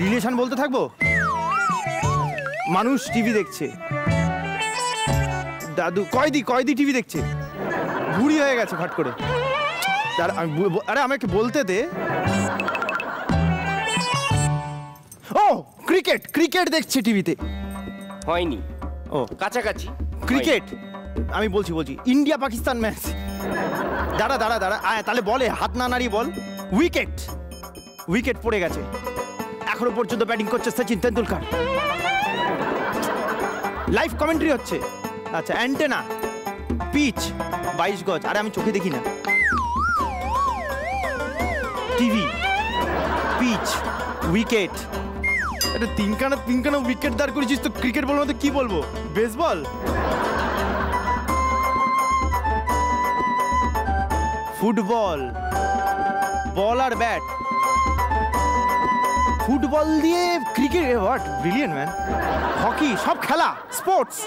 রিলেশন বলতে থাকবো? মানুষ টিভি দেখছে। দাদু কয়দি টিভি দেখছে। বুড়ি হয়ে গেছে ফাট করে। আরে আমাকে বলতে দে। ও ক্রিকেট দেখছে টিভিতে। হয়নি, ও কাছাকাছি। ক্রিকেট আমি বলছি ইন্ডিয়া পাকিস্তান ম্যাচ। দাঁড়া তাহলে বলে, হাত না নাড়িয়ে বল। উইকেট পড়ে গেছে। এখনো পর্যন্ত ব্যাটিং করছে সচিন তেন্ডুলকার। লাইভ কমেন্ট্রি হচ্ছে। আচ্ছা, অ্যান্টেনা, পিচ 22 গজ। আরে আমি চোখে দেখি না। TV, pitch, wicket. এটা তিনখানা উইকেট দাঁড় করেছিস তো ক্রিকেট বলবো তো কি বলবো? বেসবল? ফুটবল, বল আর ব্যাট। ফুটবল দিয়ে cricket, what brilliant man. Hockey, সব খেলা, স্পোর্টস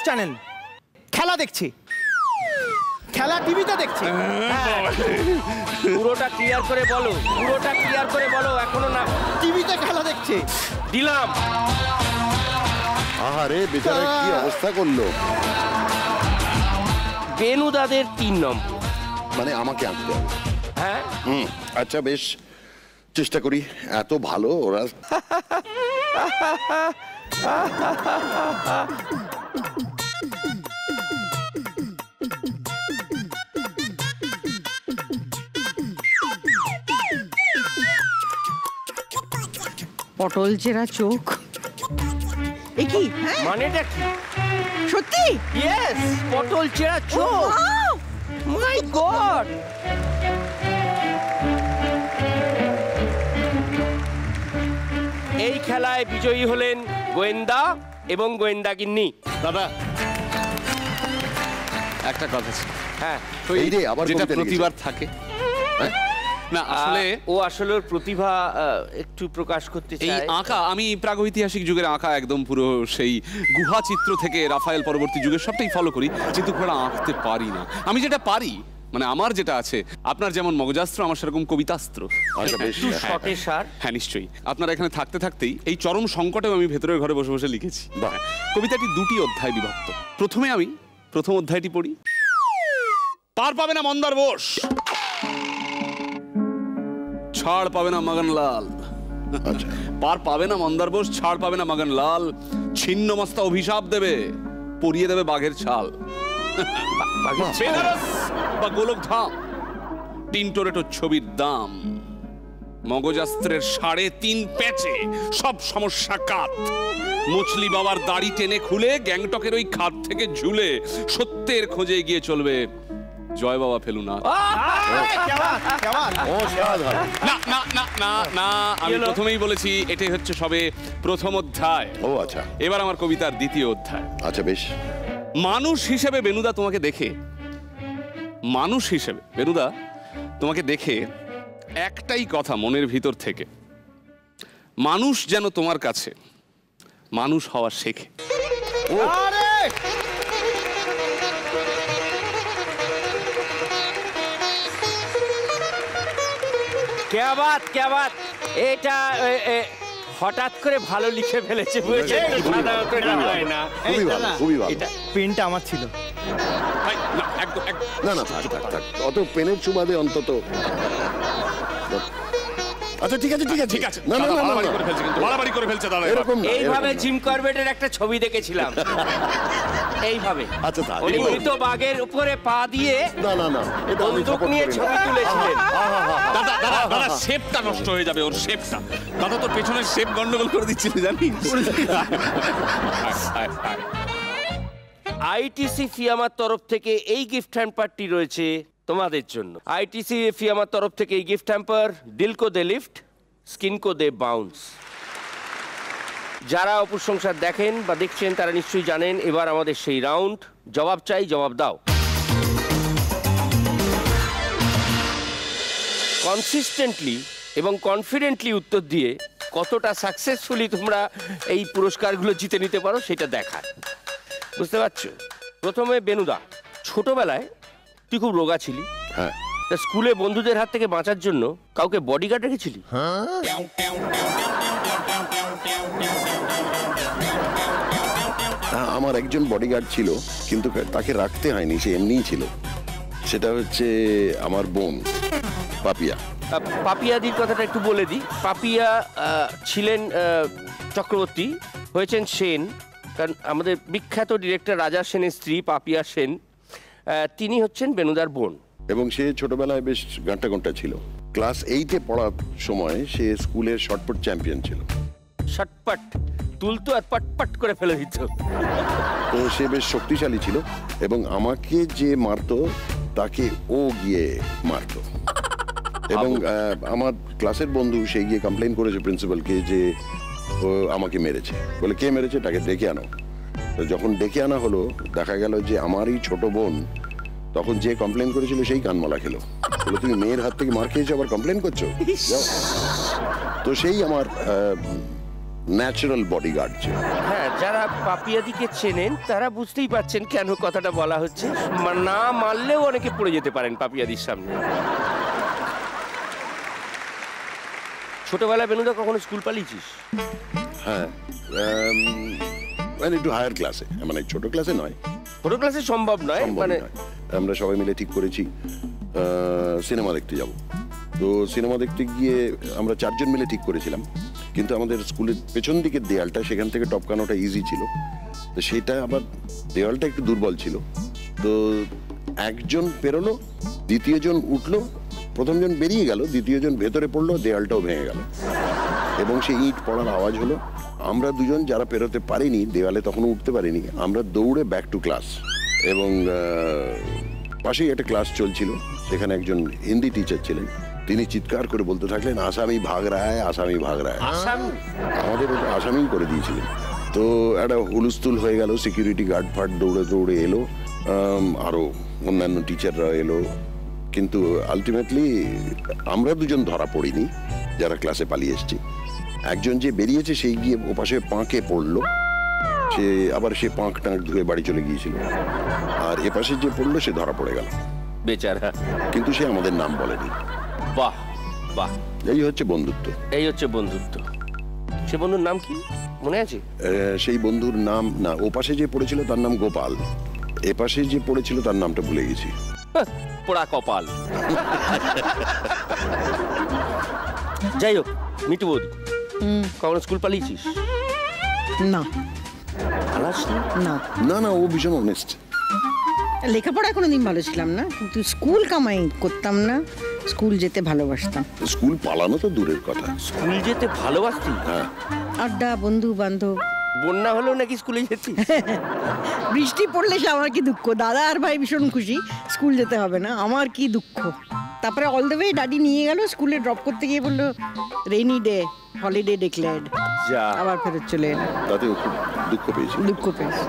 চ্যানেল। খেলা দেখছি, খেলা টিভিতে দেখছি। পুরোটা ক্লিয়ার করে বলো, এখনো না। টিভিতে খেলা দেখছে। দিলাম। আহারে বেচারা কি অবস্থা করলো। বেনুদাদের 3 নম্বর। মানে আমাকে আনতে হবে? হ্যাঁ। আচ্ছা বেশ, চেষ্টা করি। এত ভালো ওরা। পটল চেরা চোখ। এ কি? হ্যাঁ, মানেটা কি? সত্যি? ইয়েস, পটল চেরা চোখ। মাই গড। এই খেলায় বিজয়ী হলেন গোয়েন্দা এবং গোয়েন্দাগিন্নি। দাদা একটা কথা ছিল। হ্যাঁ, এই রে, আবার যেটা কবিতা লিখেছে। প্রতিবার থাকে। হ্যাঁ? না আসলে ও আসলে ওর প্রতিভা একটু প্রকাশ করতে এই চায়। আঁকা, আমি প্রাগৈতিহাসিক যুগের আঁকা একদম পুরো সেই গুহা চিত্র থেকে রাফায়েল পরবর্তী যুগের সবটাই ফলো করি, কিন্তু খুব একটা আঁকতে পারি না। আমি যেটা পারি, মানে আমার যেটা আছে, আপনার যেমন মগজাস্ত্র, আমার সেরকম কবিতাস্ত্র। আচ্ছা বেশ, একটু শর্টে সার। হ্যাঁ নিশ্চয়ই। আপনারা এখানে থাকতে থাকতেই এই চরম সংকটেও আমি ভেতরের ঘরে বসে বসে লিখেছি। কবিতাটি 2টি অধ্যায় বিভক্ত। প্রথমে আমি প্রথম অধ্যায়টি পড়ি। পার পাবে না মন্দার বোস, ছাড় পাবে না মগনলাল। আচ্ছা পার পাবে না মন্দার বোস, ছাড় পাবে না মগনলাল। ছিন্ন মস্তা অভিশাপ দেবে, পরিয়ে দেবে বাঘের ছাল। বেনারস বা গোলকধাম, টিনটোরেটোর ছবির দাম। মগজাস্ত্রের 3.5 প্যাচে সব সমস্যা কাত। মছলি বাবার দাড়ি টেনে খুলে গ্যাংটকের ওই খাদ থেকে ঝুলে সত্যের খোঁজে গিয়ে চলবে জয় বাবা ফেলুনা। অসাধারণ। না না না না না, আমি প্রথমেই বলেছি এটাই হচ্ছে সবে প্রথম অধ্যায়। ও আচ্ছা, এবার আমার কবিতার 2য় অধ্যায়। আচ্ছা বেশ। মানুষ হিসেবে বেনুদা তোমাকে দেখে, মানুষ হিসেবে বেনুদা তোমাকে দেখে একটাই কথা মনের ভিতর থেকে, মানুষ যেন তোমার কাছে মানুষ হওয়া শেখে। क्या बात এটা হঠাৎ করে ভালো লিখে ফেলেছে, বুঝছেন? সাধারণত এটা হয় না। খুবই ভালো, খুবই ভালো। পেনটা আমার ছিল। ভাই, না, একদম একদম। না না, থাক থাক থাক, অত পেনের সুবাদে অন্তত। আচ্ছা ঠিক আছে ঠিক আছে ঠিক আছে, না না দাদা না না, বাড়াবাড়ি না। করে ফেলছে, কিন্তু বাড়াবাড়ি করে ফেলছে দাদা এবার। এরকম না, এইভাবে এরকম না। জিম করবেটের একটা ছবি দেখেছিলাম। এইভাবে আচ্ছা থাক, উনি এগুলো- মৃত বাঘের উপরে পা দিয়ে না না না, এটা আমি বন্দুক support নিয়ে করি না। ছবি তুলেছিলেন। দাদা দাদা দাদা, শেপটা নষ্ট হয়ে যাবে, ওর শেপটা। দাদা তোর পেছনের শেপ গন্ডগোল করে দিচ্ছিল, জানিস? আইটিসি ফিয়ামার তরফ থেকে এই গিফট হ্যাম্পারটি রয়েছে তোমাদের জন্য। আইটিসি ফিয়ামার তরফ থেকে এই গিফট হ্যাম্পার দিল কো দে লিফট, স্কিন কো দে বাউন্স। যারা অপুর সংসার দেখেন বা দেখছেন তারা নিশ্চয়ই জানেন এবার আমাদের সেই রাউন্ড জবাব চাই জবাব দাও। কনসিস্টেন্টলি এবং কনফিডেন্টলি উত্তর দিয়ে কতটা সাকসেসফুলি তোমরা এই পুরস্কারগুলো জিতে নিতে পারো সেটা দেখার। বুঝতে পারছো? প্রথমে বেনুদা, ছোটবেলায় তুই খুব রোগা ছিলি, হ্যাঁ। তা স্কুলে বন্ধুদের হাত থেকে বাঁচার জন্য কাউকে বডিগার্ড রেখেছিলি? আমার একজন বডিগার্ড ছিল, কিন্তু তাকে রাখতে হয়নি, সে এমনিই ছিল। সেটা হচ্ছে আমার বোন পাপিয়া। পাপিয়াদির কথাটা একটু বলে দিই। পাপিয়া ছিলেন চক্রবর্তী, হয়েছেন সেন, কারণ আমাদের বিখ্যাত ডিরেক্টর রাজা সেনের স্ত্রী পাপিয়া সেন, তিনি হচ্ছেন বেনুদার বোন। এবং সে ছোটবেলায় বেশ গাঁটা ছিল। ক্লাস 8-এ পড়ার সময় সে স্কুলের শটপুট চ্যাম্পিয়ন ছিল। শটপট তুলতো আর পটপট করে ফেলে দিত। তো সে বেশ শক্তিশালী ছিল, এবং আমাকে যে মারতো তাকে ও গিয়ে মারতো। এবং আমার ক্লাসের বন্ধু সে গিয়ে কমপ্লেন করেছে প্রিন্সিপালকে যে ও আমাকে মেরেছে। বলে কে মেরেছে, তাকে ডেকে আনো। তো যখন ডেকে আনা হলো, দেখা গেল যে আমারই ছোট বোন তখন যে কমপ্লেন করেছিল সেই কানমালা খেলো। বলে তুমি মেয়ের হাত থেকে মার খেয়েছো আবার কমপ্লেন করছো? যাও। তো সেই আমার ন্যাচারাল বডিগার্ড ছিল। হ্যাঁ, যারা পাপিয়াদিকে চেনেন তারা বুঝতেই পারছেন কেন কথাটা বলা হচ্ছে। না মারলেও অনেকে পড়ে যেতে পারেন পাপিয়াদির সামনে। ছোটবেলায় বেনুদা কখনো স্কুল পালিয়েছিস? হ্যাঁ, মানে একটু হায়ার ক্লাসে, মানে ছোট ক্লাসে নয়। ছোট ক্লাসে সম্ভব নয়, মানে আমরা সবাই মিলে ঠিক করেছি সিনেমা দেখতে যাব। তো সিনেমা দেখতে গিয়ে আমরা 4 জন মিলে ঠিক করেছিলাম, কিন্তু আমাদের স্কুলের পেছন দিকের দেয়ালটা, সেখান থেকে টপকানোটা ইজি ছিল। তো সেটা আবার দেওয়ালটা একটু দুর্বল ছিল। তো একজন পেরোলো, দ্বিতীয় জন উঠলো, প্রথম জন বেরিয়ে গেল, দ্বিতীয় জন ভেতরে পড়লো, দেওয়ালটাও ভেঙে গেল এবং সেই ইট পড়ার আওয়াজ হলো। আমরা দুজন যারা পেরোতে পারিনি, দেওয়ালে তখনও উঠতে পারিনি, আমরা দৌড়ে ব্যাক টু ক্লাস। এবং পাশেই একটা ক্লাস চলছিল, সেখানে একজন হিন্দি টিচার ছিলেন, তিনি চিৎকার করে বলতে থাকলেন, আসামি ভাগ রায়, আসামি ভাগ রায়। আমাদের ওটা আসামি করে দিয়েছিলেন। তো একটা হুলস্থুল হয়ে গেল, সিকিউরিটি গার্ড ফার্ড দৌড়ে দৌড়ে এলো, আরো অন্যান্য টিচাররা এলো, কিন্তু আলটিমেটলি আমরা দুজন ধরা পড়িনি যারা ক্লাসে পালিয়ে এসেছি। একজন যে বেরিয়েছে সেই গিয়ে ওপাশে পাঁকে পড়লো, সে আবার সে পাঁক টাঁক ধুয়ে বাড়ি চলে গিয়েছিল। আর এপাশে যে পড়লো সে ধরা পড়ে গেল বেচারা, কিন্তু সে আমাদের নাম বলেনি। বাহ বাহ, এই হচ্ছে বন্ধুত্ব। এই হচ্ছে বন্ধুত্ব। সে বন্ধুর নাম কি মনে আছে? সেই বন্ধুর নাম না, ওপাশে যে পড়েছিল তার নাম গোপাল, এপাশে যে পড়েছিল তার নামটা ভুলে গেছি। পোড়া কপাল। যাই হোক, মিটু বৌদি, কখনো স্কুল পালিয়েছিস? না না না না, ও ভীষণ অনেস্ট। লেখাপড়ায় কোনোদিন ভালো ছিলাম না, কিন্তু স্কুল কামাই করতাম না, স্কুল যেতে ভালোবাসতাম। স্কুল পালানো তো দূরের কথা। স্কুল যেতে ভালোবাসতি? হ্যাঁ। আড্ডা, বন্ধু বান্ধব। বন্যা হলেও নাকি স্কুলে যেতি? বৃষ্টি পড়লে সে আমার কি দুঃখ, দাদা আর ভাই ভীষণ খুশি, স্কুল যেতে হবে না, আমার কি দুঃখ। তারপরে অল দ্য ওয়ে ডাডি নিয়ে গেল, স্কুলে ড্রপ করতে গিয়ে বললো রেইনি ডে, হলিডে ডিক্লেয়ার্ড, যা আবার ফেরত চলে এলো। তাতেও খুব দুঃখ পেয়েছি। দুঃখ পেয়েছি।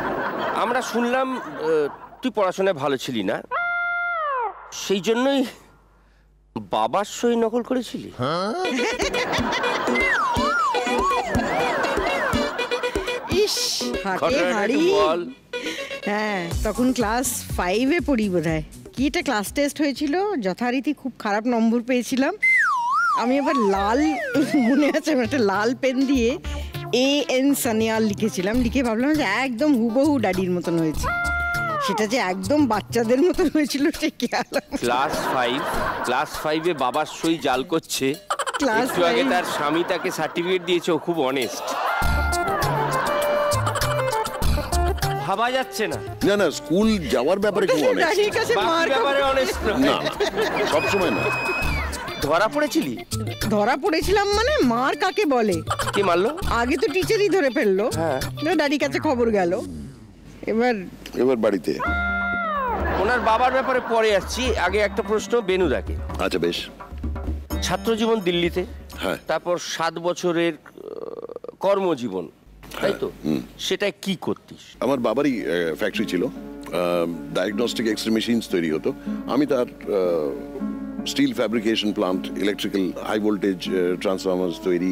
আমরা শুনলাম তুই পড়াশোনায় ভালো ছিলি না, সেই জন্যই বাবার সই নকল করেছিলি? ইস, হাটে ঘটনাটা হাড়ি। একটু বল। হ্যাঁ, তখন ক্লাস 5-এ পড়ি বোধহয়। কি একটা ক্লাস টেস্ট হয়েছিল, যথারীতি খুব খারাপ নম্বর পেয়েছিলাম। আমি আবার লাল, মনে আছে, একটা লাল পেন দিয়ে AN সানিয়াল লিখেছিলাম। লিখে ভাবলাম যে একদম হুবহু ডাডির মতন হয়েছে। সেটা যে একদম বাচ্চাদের মতন হয়েছিল সে খেয়াল। ক্লাস 5-এ বাবার সই জাল করছে, ক্লাস একটু আগে তার স্বামী তাকে সার্টিফিকেট দিয়েছে ও খুব অনেস্ট। ভাবা যাচ্ছে না। না না, স্কুল যাওয়ার ব্যাপারে খুব অনেস্ট। ডাডির কাছে বাকি মার ব্যাপারে অনেস্ট না, সবসময় না। ধরা পড়েছিলি? ধরা পড়েছিলাম মানে, মার কাকে বলে? কে মারলো? আগে তো টিচারই ধরে ফেললো, হ্যাঁ। ডাডির কাছে খবর গেল। এবার বাড়িতে। ওনার বাবার ব্যাপারে পরে আসছি, আগে একটা প্রশ্ন বেনুদাকে। আচ্ছা বেশ। ছাত্র জীবন দিল্লিতে, হ্যাঁ। তারপর 7 বছরের কর্মজীবন, তাই তো? সেটাই কি করতিস? আমার বাবারই ফ্যাক্টরি ছিল, ডায়াগনস্টিক এক্স-রে মেশিনস তৈরি হতো। আমি তার steel fabrication plant, electrical high voltage transformers তৈরি,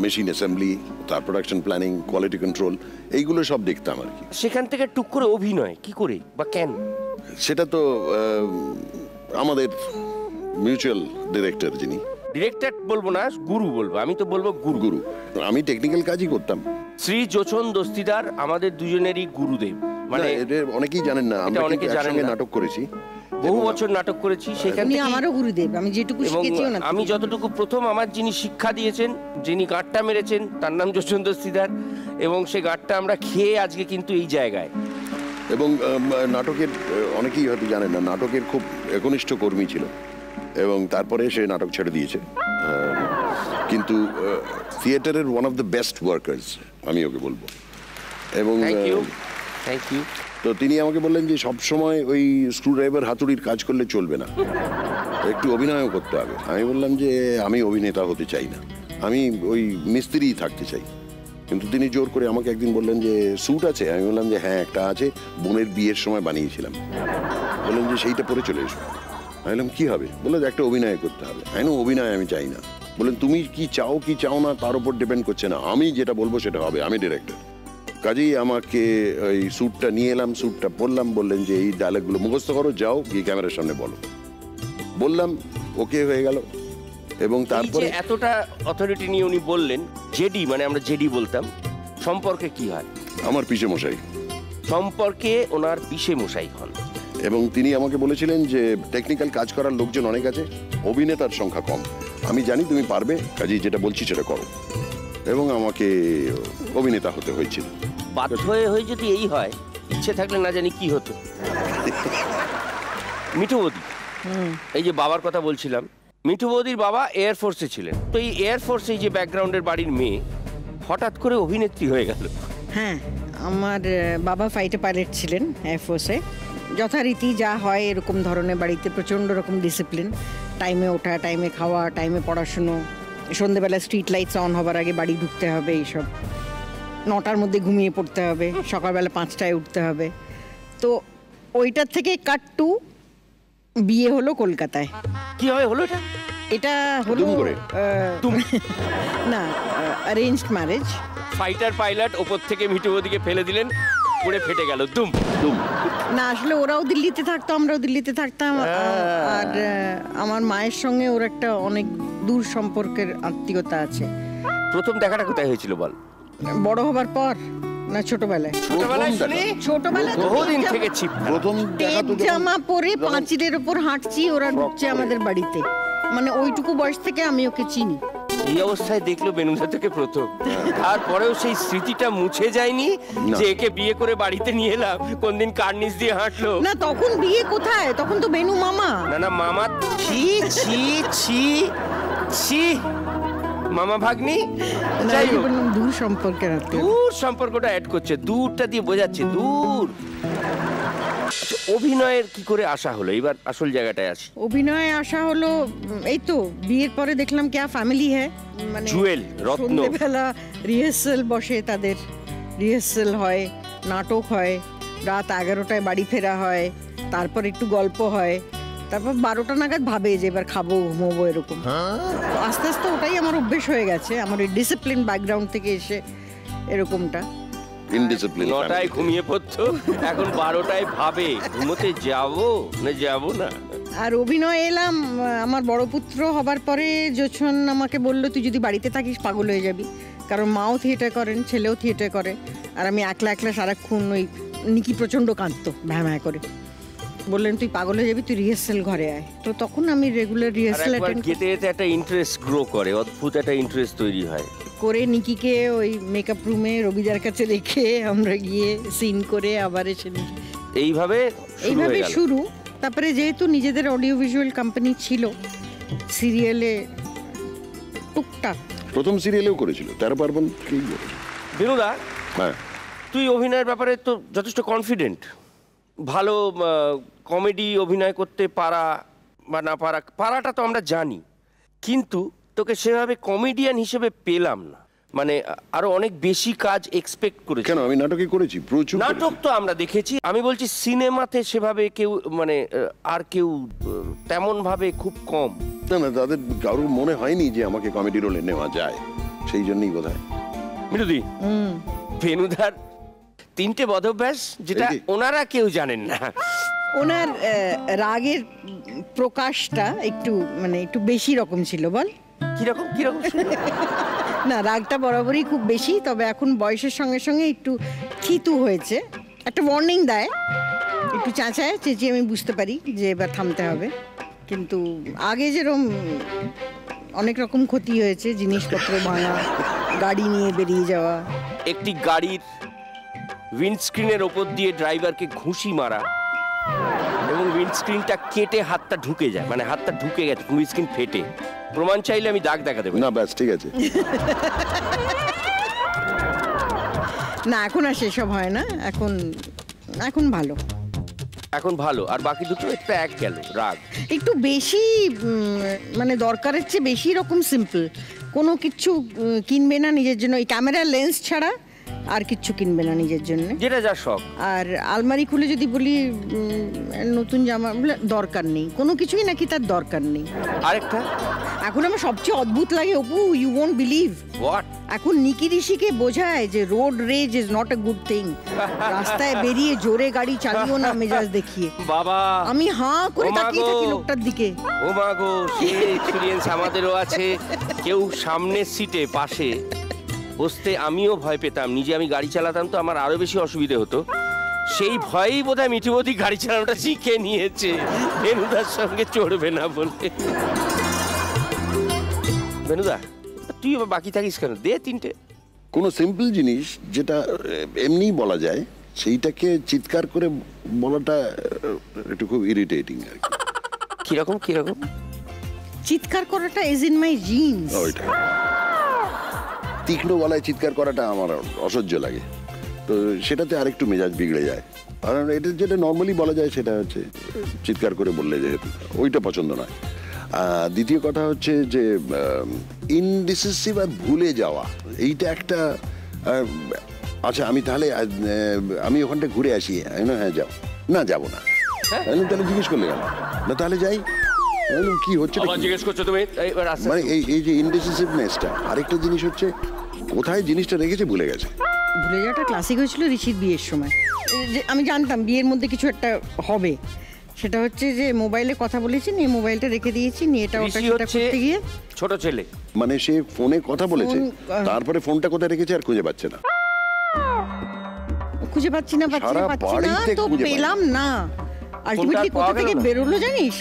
মেশিন অ্যাসেম্বলি, তার প্রোডাকশন প্ল্যানিং, কোয়ালিটি কন্ট্রোল, এইগুলো সব দেখতাম আর কি। সেখান থেকে টুক করে অভিনয় কি করে বা কেন? সেটা তো আমাদের মিউচুয়াল ডিরেক্টর, যিনি ডিরেক্টর বলবো না, গুরু বলবো, আমি তো বলবো গুরু। গুরু, আমি টেকনিক্যাল কাজই করতাম। শ্রী যোচন দস্তিদার আমাদের দুজনেরই গুরুদেব। মানে এটা অনেকেই জানেন না, আমরা অনেকে কিন্তু জানেন একসঙ্গে না। নাটক করেছি, বহু বছর নাটক করেছি। সেখান উনি থেকে আমারও গুরুদেব, আমি যেটুকু এবং শিখেছি ওনার আমি থেকে। যতটুকু প্রথম আমার যিনি শিক্ষা দিয়েছেন, যিনি গাঁটটা মেরেছেন, তার নাম যোচন দস্তিদার, এবং সেই গাঁটটা আমরা খেয়ে আজকে কিন্তু এই জায়গায়। এবং নাটকের অনেকেই হয়তো জানেন না, নাটকের খুব একনিষ্ঠ কর্মী ছিল এবং তারপরে সে নাটক ছেড়ে দিয়েছে, কিন্তু থিয়েটারের one of the best workers আমি ওকে বলবো। এবং থ্যাংক ইউ। তো তিনি আমাকে বললেন যে সব সময় ওই স্ক্রুড্রাইভার হাতুড়ির কাজ করলে চলবে না, একটু অভিনয়ও করতে হবে। আমি বললাম যে আমি অভিনেতা হতে চাই না, আমি ওই মিস্ত্রিই থাকতে চাই। কিন্তু তিনি জোর করে আমাকে একদিন বললেন যে স্যুট আছে? আমি বললাম যে হ্যাঁ একটা আছে, বোনের বিয়ের সময় বানিয়েছিলাম। বললেন যে সেইটা পরে চলে এসো। আমি বললাম কি হবে? বললো যে একটা অভিনয় করতে হবে। আমি অভিনয় আমি চাই না। বললেন তুমি কি চাও না তার উপর ডিপেন্ড করছে না, আমি যেটা বলবো সেটা হবে, আমি ডিরেক্টর। কাজেই আমাকে ওই স্যুটটা নিয়ে এলাম, স্যুটটা পরলাম, বললেন যে এই ডায়লগগুলো মুখস্থ করো, যাও গিয়ে ক্যামেরার সামনে বলো। বললাম, ওকে হয়ে গেল। এবং তারপরে এতটা অথরিটি নিয়ে উনি বললেন, জেডি মানে আমরা জেডি বলতাম, সম্পর্কে কি হয়? আমার পিসে মশাই সম্পর্কে ওনার পিসে মশাই হন। এবং তিনি আমাকে বলেছিলেন যে টেকনিক্যাল কাজ করার লোকজন অনেক আছে, অভিনেতার সংখ্যা কম, আমি জানি তুমি পারবে, কাজেই যেটা বলছি সেটা করো। এবং আমাকে অভিনেতা হতে হয়েছিল। বাধ্য হয়ে যদি এই হয়, ইচ্ছে থাকলে না জানি কি হতো। মিঠু বৌদি, এই যে বাবার কথা বলছিলাম, মিঠু বৌদির বাবা এয়ারফোর্সে ছিলেন, তো এই এয়ারফোর্সে যে ব্যাকগ্রাউন্ডের বাড়ির মেয়ে হঠাৎ করে অভিনেত্রী হয়ে গেল। হ্যাঁ, আমার বাবা ফাইটার পাইলট ছিলেন এয়ারফোর্সে। যথারীতি যা হয় এরকম ধরনের বাড়িতে প্রচণ্ড রকম ডিসিপ্লিন, টাইমে ওঠা, টাইমে খাওয়া, টাইমে পড়াশুনো, সন্ধেবেলা স্ট্রিট লাইটস অন হবার আগে বাড়ি ঢুকতে হবে, এইসব 9টার মধ্যে ঘুমিয়ে পড়তে হবে, সকালবেলা 5টায় উঠতে হবে। তো ওইটার থেকে কাট টু বিয়ে হলো কলকাতায়। কিভাবে হলো এটা? এটা হলো দুম করে? না, অ্যারেঞ্জড ম্যারেজ। ফাইটার পাইলট ওপর থেকে মিঠু বৌদিকে ফেলে দিলেন, পুড়ে ফেটে গেল দুম। না, আসলে ওরাও দিল্লিতে থাকতো, আমরাও দিল্লিতে থাকতাম। আর আমার মায়ের সঙ্গে ওর একটা অনেক দূর সম্পর্কের আত্মীয়তা আছে। প্রথম দেখাটা কোথায় হয়েছিল বল? বড় হবার পর না ছোটবেলায়? ছোটবেলায় তো বহুদিন থেকে ছিপ। প্রথম দেখা টেপ জামা পরে পাঁচিলের ওপর হাঁটছি, ওরা ঢুকছে আমাদের বাড়িতে, মানে ওইটুকু বয়স থেকে আমি ওকে চিনি। এই অবস্থায় দেখলো বেনুদা থেকে প্রথম, তারপরেও সেই স্মৃতিটা মুছে যায়নি যে একে বিয়ে করে বাড়িতে নিয়ে এলাম, কোনদিন কার্নিশ দিয়ে হাঁটলো। না, তখন বিয়ে কোথায়, তখন তো বেনু মামা। না মামা, ছি ছি ছি ছি, মামা ভাগ্নি। যাই হোক, দূর সম্পর্কের আত্মীয়। দূর সম্পর্কটা অ্যাড করছে, দূরটা দিয়ে বোঝাচ্ছে দূর। আচ্ছা, অভিনয়ের কি করে আসা হলো? এবার আসল জায়গাটায় আসি। অভিনয়ে আসা হলো এই তো বিয়ের পরে দেখলাম क्या ফ্যামিলি है, মানে জুয়েল, রত্ন। সন্ধ্যেবেলা রিহার্সাল বসে, তাদের রিহার্সাল হয়, নাটক হয়, রাত 11টায় বাড়ি ফেরা হয়, তারপর একটু গল্প হয়, তারপর 12টা নাগাদ ভাবে যে এবার খাবো, ঘুমোবো, এরকম। তো আস্তে আস্তে ওটাই আমার অভ্যেস হয়ে গেছে, আমার এই ডিসিপ্লিন ব্যাকগ্রাউন্ড থেকে এসে এরকমটা। ইনডিসিপ্লিন। 9টায় ঘুমিয়ে পড়তো, এখন 12টায় ভাবে ঘুমোতে যাবো না যাবো না। আর অভিনয় এলাম আমার বড় পুত্র হবার পরে। যোচন আমাকে বললো তুই যদি বাড়িতে থাকিস পাগল হয়ে যাবি, কারণ মাও থিয়েটার করেন, ছেলেও থিয়েটার করে, আর আমি একলা একলা সারাক্ষণ ওই নিকি প্রচণ্ড কাঁদতো ভ্যাঁ করে। বললেন তুই পাগল হয়ে যাবি, তুই রিহার্সাল ঘরে আয়। তো তখন আমি রেগুলার রিহার্সাল অ্যাটেন্ড যেতে যেতে একটা ইন্টারেস্ট গ্রো করে, অদ্ভুত একটা ইন্টারেস্ট তৈরি হয়। করে নিকিকে ওই মেকআপ রুমে রবিদার কাছে রেখে আমরা গিয়ে সিন করে আবার এসে এইভাবে শুরু। তারপরে যেহেতু নিজেদের অডিও ভিজুয়াল কোম্পানি ছিল, সিরিয়ালে টুকটাক। প্রথম সিরিয়ালেও করেছিল 13 পার্বণ। বেনুদা, হ্যাঁ, তুই অভিনয়ের ব্যাপারে তো যথেষ্ট কনফিডেন্ট, ভালো কমেডি অভিনয় করতে পারা বা না পারাটা তো আমরা জানি, কিন্তু তোকে সেভাবে কমেডিয়ান হিসেবে পেলাম না। মানে আরো অনেক বেশি কাজ এক্সপেক্ট করেছি। কেন, আমি নাটকে করেছি, প্রচুর নাটক তো আমরা দেখেছি, আমি বলছি সিনেমাতে সেভাবে কেউ মানে আর কেউ তেমন ভাবে খুব কম। না না, তাদের কারোর মনে হয়নি যে আমাকে কমেডি রোলে নেওয়া যায়, সেই জন্যই বোধহয়। মিঠুদি, বেনুদার 3টে বদভ্যাস যেটা এই যে। ওনারা কেউ জানেন না। ওনার রাগের প্রকাশটা একটু মানে একটু বেশি রকম ছিল, বল? কিরকম কিরকম? না, রাগটা বরাবরই খুব বেশি, তবে এখন বয়সের সঙ্গে সঙ্গে একটু থিতু হয়েছে। একটা ওয়ার্নিং দেয়, একটু চেঁচায়, চেঁচিয়ে আমি বুঝতে পারি যে এবার থামতে হবে। কিন্তু আগে যেরকম অনেক রকম ক্ষতি হয়েছে, জিনিসপত্র ভাঙা, গাড়ি নিয়ে বেরিয়ে যাওয়া। একটি গাড়ির উইন্ডস্ক্রিনের ওপর দিয়ে ড্রাইভারকে ঘুষি মারা এবং উইন্ডস্ক্রিনটা কেটে হাতটা ঢুকে যায়, মানে হাতটা ঢুকে গেছে, উইন্ডস্ক্রিন ফেটে। প্রমাণ চাইলে আমি দাগ দেখা দেবো। না ব্যাস, ঠিক আছে। না, এখন আর সেসব হয় না, এখন এখন ভালো। এখন ভালো। আর বাকি দুটো একটা এক গেল, রাগ একটু বেশি মানে দরকারের চেয়ে বেশি রকম সিম্পল। কোনো কিচ্ছু কিনবে না নিজের জন্য, এই ক্যামেরার লেন্স ছাড়া আর কিচ্ছু কিনবে না নিজের জন্য। যেটা যা শখ। আর আলমারি খুলে যদি বলি নতুন জামা, বলে দরকার নেই, কোনো কিছুই নাকি তার দরকার নেই। আরেকটা এখন আমার সবচেয়ে অদ্ভুত লাগে, Apu, you won't believe, what? এখন নিকি ঋষিকে বোঝায় যে road rage is not a good thing. রাস্তায় বেরিয়ে জোরে গাড়ি চালিও না মেজাজ দেখিয়ে। বাবা, আমি হাঁ করে ও মা তাকিয়ে গো। থাকি লোকটার দিকে। ও মা গো, সেই এক্সপিরিয়েন্স আমাদেরও আছে। কেউ সামনের সিটে পাশে বসতে আমিও ভয় পেতাম, নিজে আমি গাড়ি চালাতাম তো আমার আরো বেশি অসুবিধে হতো। সেই ভয়েই বোধহয় মিঠুবতী গাড়ি চালানোটা শিখে নিয়েছে, বেনুদার সঙ্গে চড়বে না বলে। বেনুদা, তুই আবার বাকি থাকিস কেন? দে 3টে। কোনো সিম্পল জিনিস যেটা এমনি বলা যায়, সেইটাকে চিৎকার করে বলাটা একটু খুব ইরিটেটিং আর কি। কিরকম কিরকম? চিৎকার করাটা ইজ ইন মাই জিনস। ওইটা তীক্ষ্ণ গলায় চিৎকার করাটা আমার অসহ্য লাগে, তো সেটাতে আরেকটু মেজাজ বিগড়ে যায়। আর এটা যেটা নর্মালি বলা যায় সেটা হচ্ছে চিৎকার করে বললে, যেহেতু ওইটা পছন্দ নয়। দ্বিতীয় কথা হচ্ছে যে ইনডিসিসিভ আর ভুলে যাওয়া, এইটা একটা আচ্ছা আমি তাহলে আমি ওখানটা ঘুরে আসি, হ্যাঁ যাও, না যাবো না, তাহলে জিজ্ঞেস করলে গেল না, তাহলে যাই, কি হচ্ছে আবার জিজ্ঞেস করছো তুমি? মানে এই যে ইনডিসিসিভনেসটা। আরেকটা জিনিস হচ্ছে কোথায় জিনিসটা রেখেছে ভুলে গেছে। ভুলে যাওয়াটা ক্লাসিক হয়েছিল ঋষির বিয়ের সময়। যে আমি জানতাম বিয়ের মধ্যে কিছু একটা হবে, সেটা হচ্ছে যে মোবাইলে কথা বলেছি, নিয়ে মোবাইলটা রেখে দিয়েছি, নিয়ে এটা ওটা ঋষি সেটা হচ্ছে করতে গিয়ে ছোট ছেলে, মানে সে ফোনে কথা বলেছে, ফোন, তারপরে ফোনটা কোথায় রেখেছে আর খুঁজে পাচ্ছে না। খুঁজে পাচ্ছি না সারা বাড়িতে তো খুঁজে পাই। পেলাম না। আলটিমেটলি পাওয়া কোথা গেল থেকে না? বেরোলো জানিস?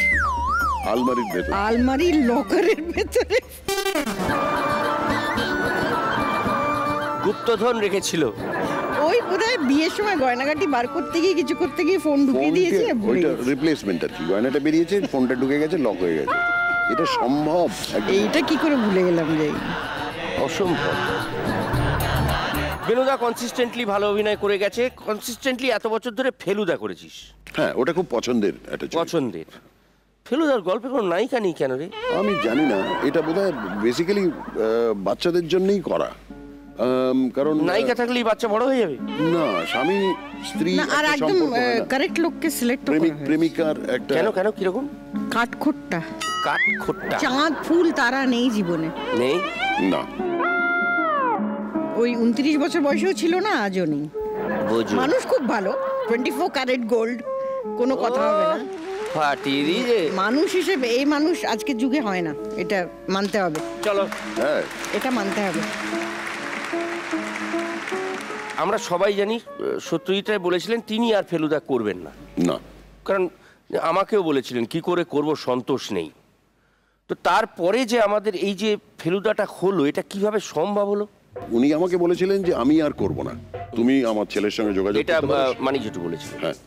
আলমারির ভেতর। আলমারির লকারের ভেতরে গুপ্তধন রেখেছিল। ওই বোধহয় বিয়ের সময় গয়নাগাটি বার করতে গিয়ে কিছু করতে গিয়ে ফোন ঢুকিয়ে দিয়েছে, ভুলে ওইটা গেছে। রিপ্লেসমেন্ট আর কি, গয়নাটা বেরিয়েছে, ফোনটা ঢুকে গেছে, লক হয়ে গেছে। এটা সম্ভব? এইটা কি করে ভুলে গেলাম যে? অসম্ভব। বেনুদা কনসিস্টেন্টলি ভালো অভিনয় করে গেছে, কনসিস্টেন্টলি এত বছর ধরে ফেলুদা করেছিস। হ্যাঁ, ওটা খুব পছন্দের একটা চরিত্র। পছন্দের। ফেলুদার গল্পে কোনো নায়িকা নেই কেন রে? আমি জানি না, এটা বোধহয় বেসিক্যালি বাচ্চাদের জন্যই করা। কারণ নায়িকা থাকলেই বাচ্চা বড় হয়ে যাবে। না, স্বামী স্ত্রী না, আর একটা একদম সম্পর্ক হয় না। কারেক্ট লোককে সিলেক্ট প্রেমিক প্রেমিকার একটা কেন কেন কিরকম? কাঠখোট্টা, কাঠ খোট্টা চাঁদ ফুল তারা নেই জীবনে। নেই না। ওই 29 বছর বয়সেও ছিল না, আজও নেই। বোঝো মানুষ খুব ভালো, 24 ক্যারেট গোল্ড, কোনো কথা হবে না। ফাটিয়ে দিয়ে মানুষ হিসেবে এই মানুষ আজকের যুগে হয় না, এটা মানতে হবে। চলো, হ্যাঁ, এটা মানতে হবে। আমরা সবাই জানি সত্যজিৎ রায় বলেছিলেন তিনি আর ফেলুদা করবেন না, না। কারণ আমাকেও বলেছিলেন কি করে করব, সন্তোষ নেই। তো তারপরে যে আমাদের এই যে ফেলুদাটা হলো, এটা কিভাবে সম্ভব হলো? উনি আমাকে বলেছিলেন যে আমি আর করব না, তুমি আমার ছেলের সঙ্গে যোগাযোগ এটা করতে পারো। মানিক জেঠু বলেছিলেন। হ্যাঁ,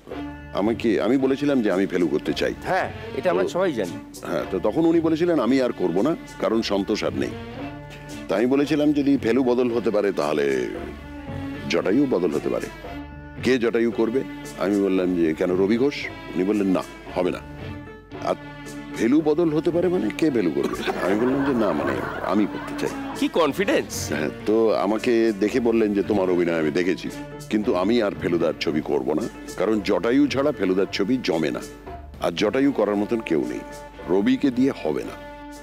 আমি বলেছিলাম যে আমি ফেলু করতে চাই। হ্যাঁ, এটা আমরা সবাই জানি। হ্যাঁ, তো তখন উনি বলেছিলেন আমি আর করব না, কারণ সন্তোষ আর নেই। তাই আমি বলেছিলাম যদি ফেলু বদল হতে পারে তাহলে জটায়ু বদল হতে পারে। কে জটায়ু করবে? আমি বললাম যে কেন, রবি ঘোষ? উনি বললেন না, হবে না। আর ভ্যালু বদল হতে পারে মানে কে ভ্যালু করবে? আমি বললাম যে না, মানে আমি করতে চাই। কি কনফিডেন্স! হ্যাঁ, তো আমাকে দেখে বললেন যে তোমার অভিনয় আমি দেখেছি, কিন্তু আমি আর ফেলুদার ছবি করব না, কারণ জটায়ু ছাড়া ফেলুদার ছবি জমে না, আর জটায়ু করার মতন কেউ নেই, রবিকে দিয়ে হবে না।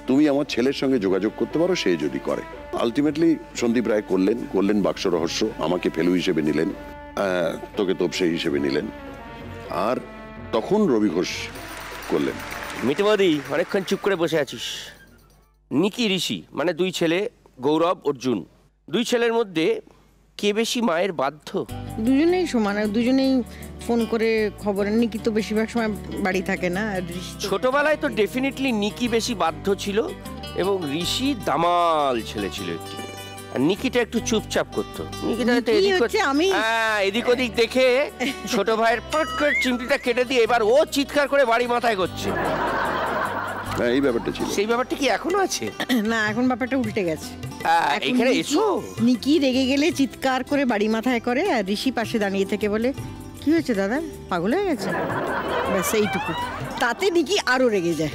তুমি আমার ছেলের সঙ্গে যোগাযোগ করতে পারো, সে যদি করে। আলটিমেটলি সন্দীপ রায় করলেন বাক্স রহস্য, আমাকে ফেলু হিসেবে নিলেন, তোকে তোপসে হিসেবে নিলেন, আর তখন রবি ঘোষ করলেন। মিটবদি, অনেকক্ষণ চুপ করে বসে আছিস। নিকি ঋষি মানে দুই ছেলে, গৌরব অর্জুন, দুই ছেলের মধ্যে কে বেশি মায়ের বাধ্য? দুজনেই সমান, দুজনেই ফোন করে খবর। নিকি তো বেশিরভাগ সময় বাড়ি থাকে না। আর ছোটবেলায় তো ডেফিনেটলি নিকি বেশি বাধ্য ছিল, এবং ঋষি দামাল ছেলে ছিল একটু, আর নিকিটা একটু চুপচাপ করতো। নিকিটা তো এদিক ওদিক দেখে ছোট ভাইয়ের পট করে চিমটিটা কেটে দিয়ে এবার ও চিৎকার করে বাড়ি মাথায় করছে। হ্যাঁ, এই ব্যাপারটা ছিল। সেই ব্যাপারটা কি এখনো আছে? না, এখন ব্যাপারটা উল্টে গেছে। এখানে এসো। নিকি রেগে গেলে চিৎকার করে বাড়ি মাথায় করে, আর ঋষি পাশে দাঁড়িয়ে থেকে বলে, কি হয়েছে দাদা, পাগল হয়ে গেছে? ব্যাস এইটুকু। তাতে নিকি আরো রেগে যায়।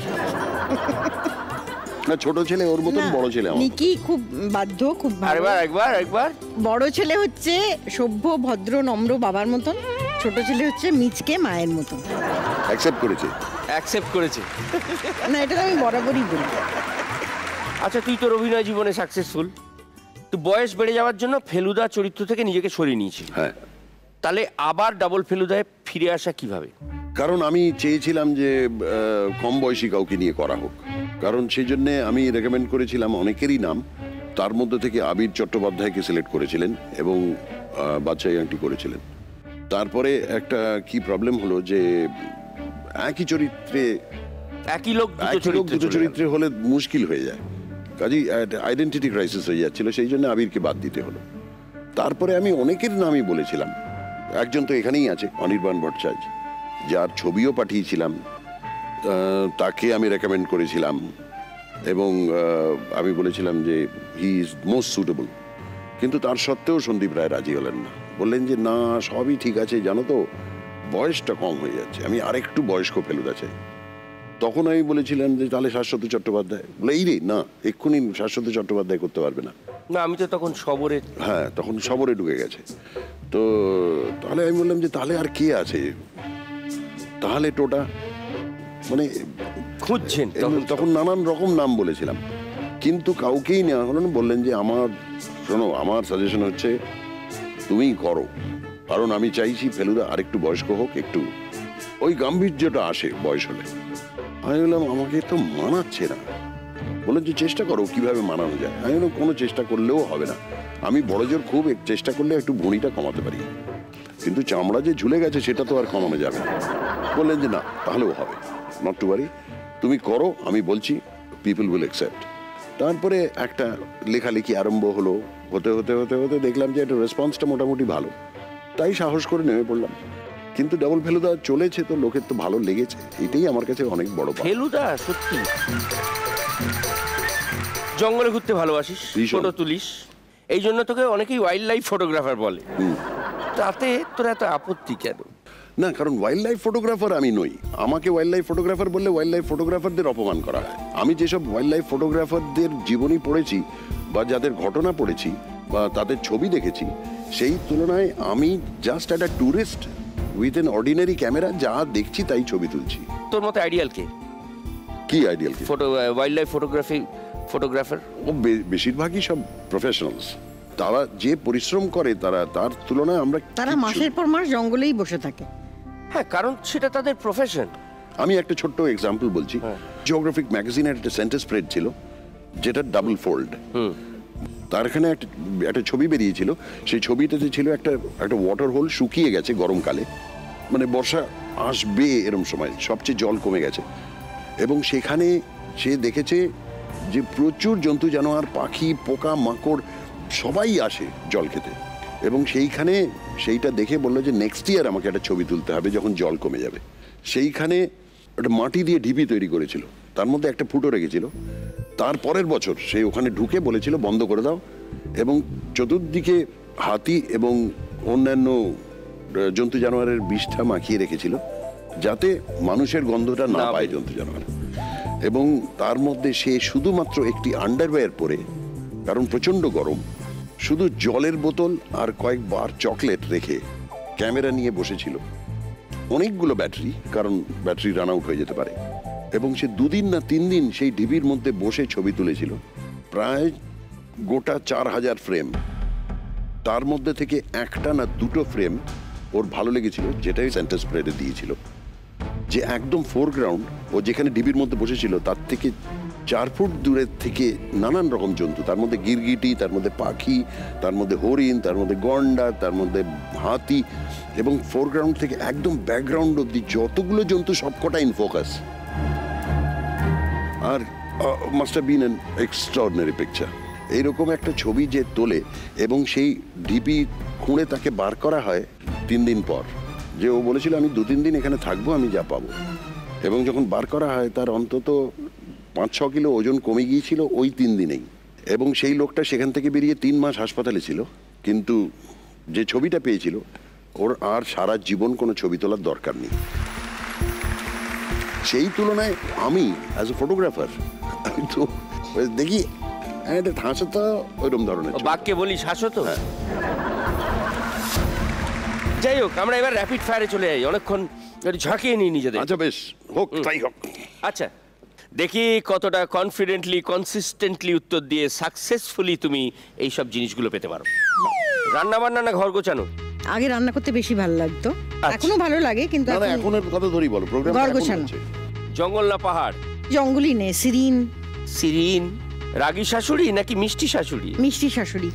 না, ছোট ছেলে ওর মতন, বড় ছেলে আমার। নিকি খুব বাধ্য, খুব ভালো। একবার বড় ছেলে হচ্ছে সভ্য ভদ্র নম্র বাবার মতন, ছোট ছেলে হচ্ছে মিচকে মায়ের মতন। অ্যাকসেপ্ট করেছে। না, এটা তো আমি বরাবরই বলি। আচ্ছা, তুই তোর অভিনয় জীবনে সাকসেসফুল, তুই বয়স বেড়ে যাওয়ার জন্য ফেলুদা চরিত্র থেকে নিজেকে সরিয়ে নিয়েছিস। হ্যাঁ, তাহলে আবার ডাবল ফেলুদায় ফিরে আসা কিভাবে? কারণ আমি চেয়েছিলাম যে কম বয়সী কাউকে নিয়ে করা হোক, কারণ সেই জন্যে আমি রেকমেন্ড করেছিলাম অনেকেরই নাম, তার মধ্যে থেকে আবির চট্টোপাধ্যায়কে সিলেক্ট করেছিলেন এবং বাদশাহী আংটি করেছিলেন। তারপরে একটা কি প্রবলেম হলো যে একই চরিত্রে একই লোক দুটো চরিত্রে হলে মুশকিল হয়ে যায়, কাজেই আইডেন্টিটি ক্রাইসিস হয়ে যাচ্ছিল, সেই জন্য আবিরকে বাদ দিতে হলো। তারপরে আমি অনেকের নামই বলেছিলাম, একজন তো এখানেই আছে, অনির্বাণ ভট্টাচার্য, যার ছবিও পাঠিয়েছিলাম, তাকে আমি রেকমেন্ড করেছিলাম, এবং আমি বলেছিলাম যে হি ইজ মোস্ট সুটেবল, কিন্তু তার সত্ত্বেও সন্দীপ রায় রাজি হলেন না, বললেন যে না, সবই ঠিক আছে, জানো তো বয়সটা কম হয়ে যাচ্ছে, আমি আরেকটু বয়স্ক ফেলুদা চাই। তখন আমি বলেছিলাম যে তাহলে শাশ্বত চট্টোপাধ্যায়, বলে এই রে না, এক্ষুনি শাশ্বত চট্টোপাধ্যায় করতে পারবে না। না, আমি তো তখন সবরে। হ্যাঁ, তখন সবরে ঢুকে গেছে। তো তাহলে আমি বললাম যে তাহলে আর কে আছে, তাহলে টোটা, মানে খুঁজছেন। তখন নানান রকম নাম বলেছিলাম, কিন্তু কাউকেই নেওয়া হলো না। বললেন যে শোনো, আমার সাজেশন হচ্ছে তুমিই করো, কারণ আমি চাইছি ফেলুদা আরেকটু বয়স্ক হোক, একটু ওই গাম্ভীর্যটা আসে বয়স হলে। আমি বললাম আমাকে তো মানাচ্ছে না। বললেন যে চেষ্টা করো কিভাবে মানানো যায়। আমি বললাম কোনো চেষ্টা করলেও হবে না, আমি বড় জোর খুব চেষ্টা করলে একটু ভুঁড়িটা কমাতে পারি, কিন্তু চামড়া যে ঝুলে গেছে সেটা তো আর কমানো যাবে না। বললেন যে না, তাহলেও হবে, নট টু ওয়ারি, তুমি করো, আমি বলছি, পিপল উইল অ্যাকসেপ্ট। তারপরে একটা লেখালেখি আরম্ভ হলো, হতে হতে হতে হতে দেখলাম যে একটা রেসপন্সটা মোটামুটি ভালো, তাই সাহস করে নেমে পড়লাম। কিন্তু ডাবল ফেলুদা চলেছে তো, লোকের তো ভালো লেগেছে, এটাই আমার কাছে অনেক বড় পাওয়া। ফেলুদা সত্যি জঙ্গলে ঘুরতে ভালোবাসিস, ফটো তুলিস, এই জন্য তোকে অনেকেই ওয়াইল্ড লাইফ ফটোগ্রাফার বলে। তাতে তোর এত আপত্তি কেন? না, কারণ ওয়াইল্ড লাইফ ফটোগ্রাফার আমি নই, আমাকে ওয়াইল্ড লাইফ ফটোগ্রাফার বললে ওয়াইল্ড লাইফ ফটোগ্রাফারদের অপমান করা হয়। আমি যেসব ওয়াইল্ড লাইফ ফটোগ্রাফারদের জীবনী পড়েছি বা যাদের ঘটনা পড়েছি বা তাদের ছবি দেখেছি, সেই তুলনায় আমি জাস্ট একটা tourist with an ordinary camera, যা দেখছি তাই ছবি তুলছি। তোর মতো আইডিয়াল কে? কি আইডিয়াল? ওয়াইল্ড লাইফ ফটোগ্রাফার ও বেশিরভাগই সব প্রফেশনালস, তারা যে পরিশ্রম করে তার তুলনায় আমরা, তারা মাসের পর মাস জঙ্গলেই বসে থাকে। হ্যাঁ, কারণ সেটা তাদের প্রফেশন। আমি একটা ছোট্ট এক্সাম্পল বলছি, জিওগ্রাফিক ম্যাগাজিনের একটা সেন্টার স্প্রেড ছিল, যেটা ডাবল ফোল্ড, তার এখানে একটা ছবি বেরিয়েছিল, সেই ছবিটাতে ছিল একটা ওয়াটার হোল, শুকিয়ে গেছে গরমকালে, মানে বর্ষা আসবে এরম সময়, সবচেয়ে জল কমে গেছে, এবং সেখানে সে দেখেছে যে প্রচুর জন্তু জানোয়ার, পাখি, পোকা মাকড় সবাই আসে জল খেতে, এবং সেইটা দেখে বললো যে নেক্সট ইয়ার আমাকে একটা ছবি তুলতে হবে যখন জল কমে যাবে। সেইখানে একটা মাটি দিয়ে ঢিপি তৈরি করেছিল, তার মধ্যে একটা ফুটো রেখেছিল, তার পরের বছর সে ওখানে ঢুকে বলেছিল বন্ধ করে দাও, এবং চতুর্দিকে হাতি এবং অন্যান্য জন্তু জানোয়ারের বিষটা মাখিয়ে রেখেছিল, যাতে মানুষের গন্ধটা না পায় জন্তু জানোয়ার। এবং তার মধ্যে সে শুধুমাত্র একটি আন্ডারওয়্যার পরে, কারণ প্রচন্ড গরম, শুধু জলের বোতল আর কয়েকবার চকলেট রেখে ক্যামেরা নিয়ে বসেছিল। অনেকগুলো ব্যাটারি, কারণ ব্যাটারি রান আউট হয়ে যেতে পারে। এবং সে 2 দিন না 3 দিন সেই ঢিবির মধ্যে বসে ছবি তুলেছিল, প্রায় গোটা 4000 ফ্রেম। তার মধ্যে থেকে একটা না 2টো ফ্রেম ওর ভালো লেগেছিল, যেটাই সেন্টার স্প্রেডে দিয়েছিল, যে একদম ফোরগ্রাউন্ড ও যেখানে ঢিবির মধ্যে বসেছিল তার থেকে 4 ফুট দূরের থেকে নানান রকম জন্তু, তার মধ্যে গিরগিটি, তার মধ্যে পাখি, তার মধ্যে হরিণ, তার মধ্যে গন্ডার, তার মধ্যে হাতি, এবং ফোরগ্রাউন্ড থেকে একদম ব্যাকগ্রাউন্ড অব্দি যতগুলো জন্তু সবকটা ইন ফোকাস। আর must have been an extraordinary picture. এইরকম একটা ছবি যে তোলে এবং সেই ঢিবি খুঁড়ে তাকে বার করা হয় 3 দিন পর, যে ও বলেছিল আমি 2-3 দিন এখানে থাকবো, আমি যা পাবো। এবং যখন বার করা হয় তার অন্তত 5-6 কিলো ওজন কমে গিয়েছিল ওই 3 দিনেই। এবং সেই লোকটা সেখান থেকে বেরিয়ে 3 মাস হাসপাতালে ছিল, কিন্তু যে ছবিটা পেয়েছিল ওর আর সারা জীবন কোনো ছবি তোলার দরকার নেই। সেই তুলনায় আমি অ্যাজ এ ফটোগ্রাফার আমি তো দেখি এটা হাসো তো ওইরকম ধরনের বাক্যে বলি হাসো তো। যাই হোক, আমরা এবার র্যাপিড ফায়ারে চলে যাই, অনেকক্ষণ ঝাঁকিয়ে নিই নিজেদের। আচ্ছা বেশ, হোক তাই হোক। আচ্ছা, দেখি কতটা কনফিডেন্টলি কনসিস্টেন্টলি উত্তর দিয়ে সাকসেসফুলি তুমি এই সব জিনিসগুলো পেতে পারো। রান্না বান্না না ঘর গোছানো? আগে রান্না করতে বেশি ভালো লাগতো, এখনো ভালো লাগে, কিন্তু না এখন এখনের কথা ধরেই বলো, প্রোগ্রাম ঘর গোছানো। জঙ্গল না পাহাড়? জঙ্গলই নেই, সিরিন। সিরিন। রাগী শাশুড়ি নাকি মিষ্টি শাশুড়ি? মিষ্টি শাশুড়ি।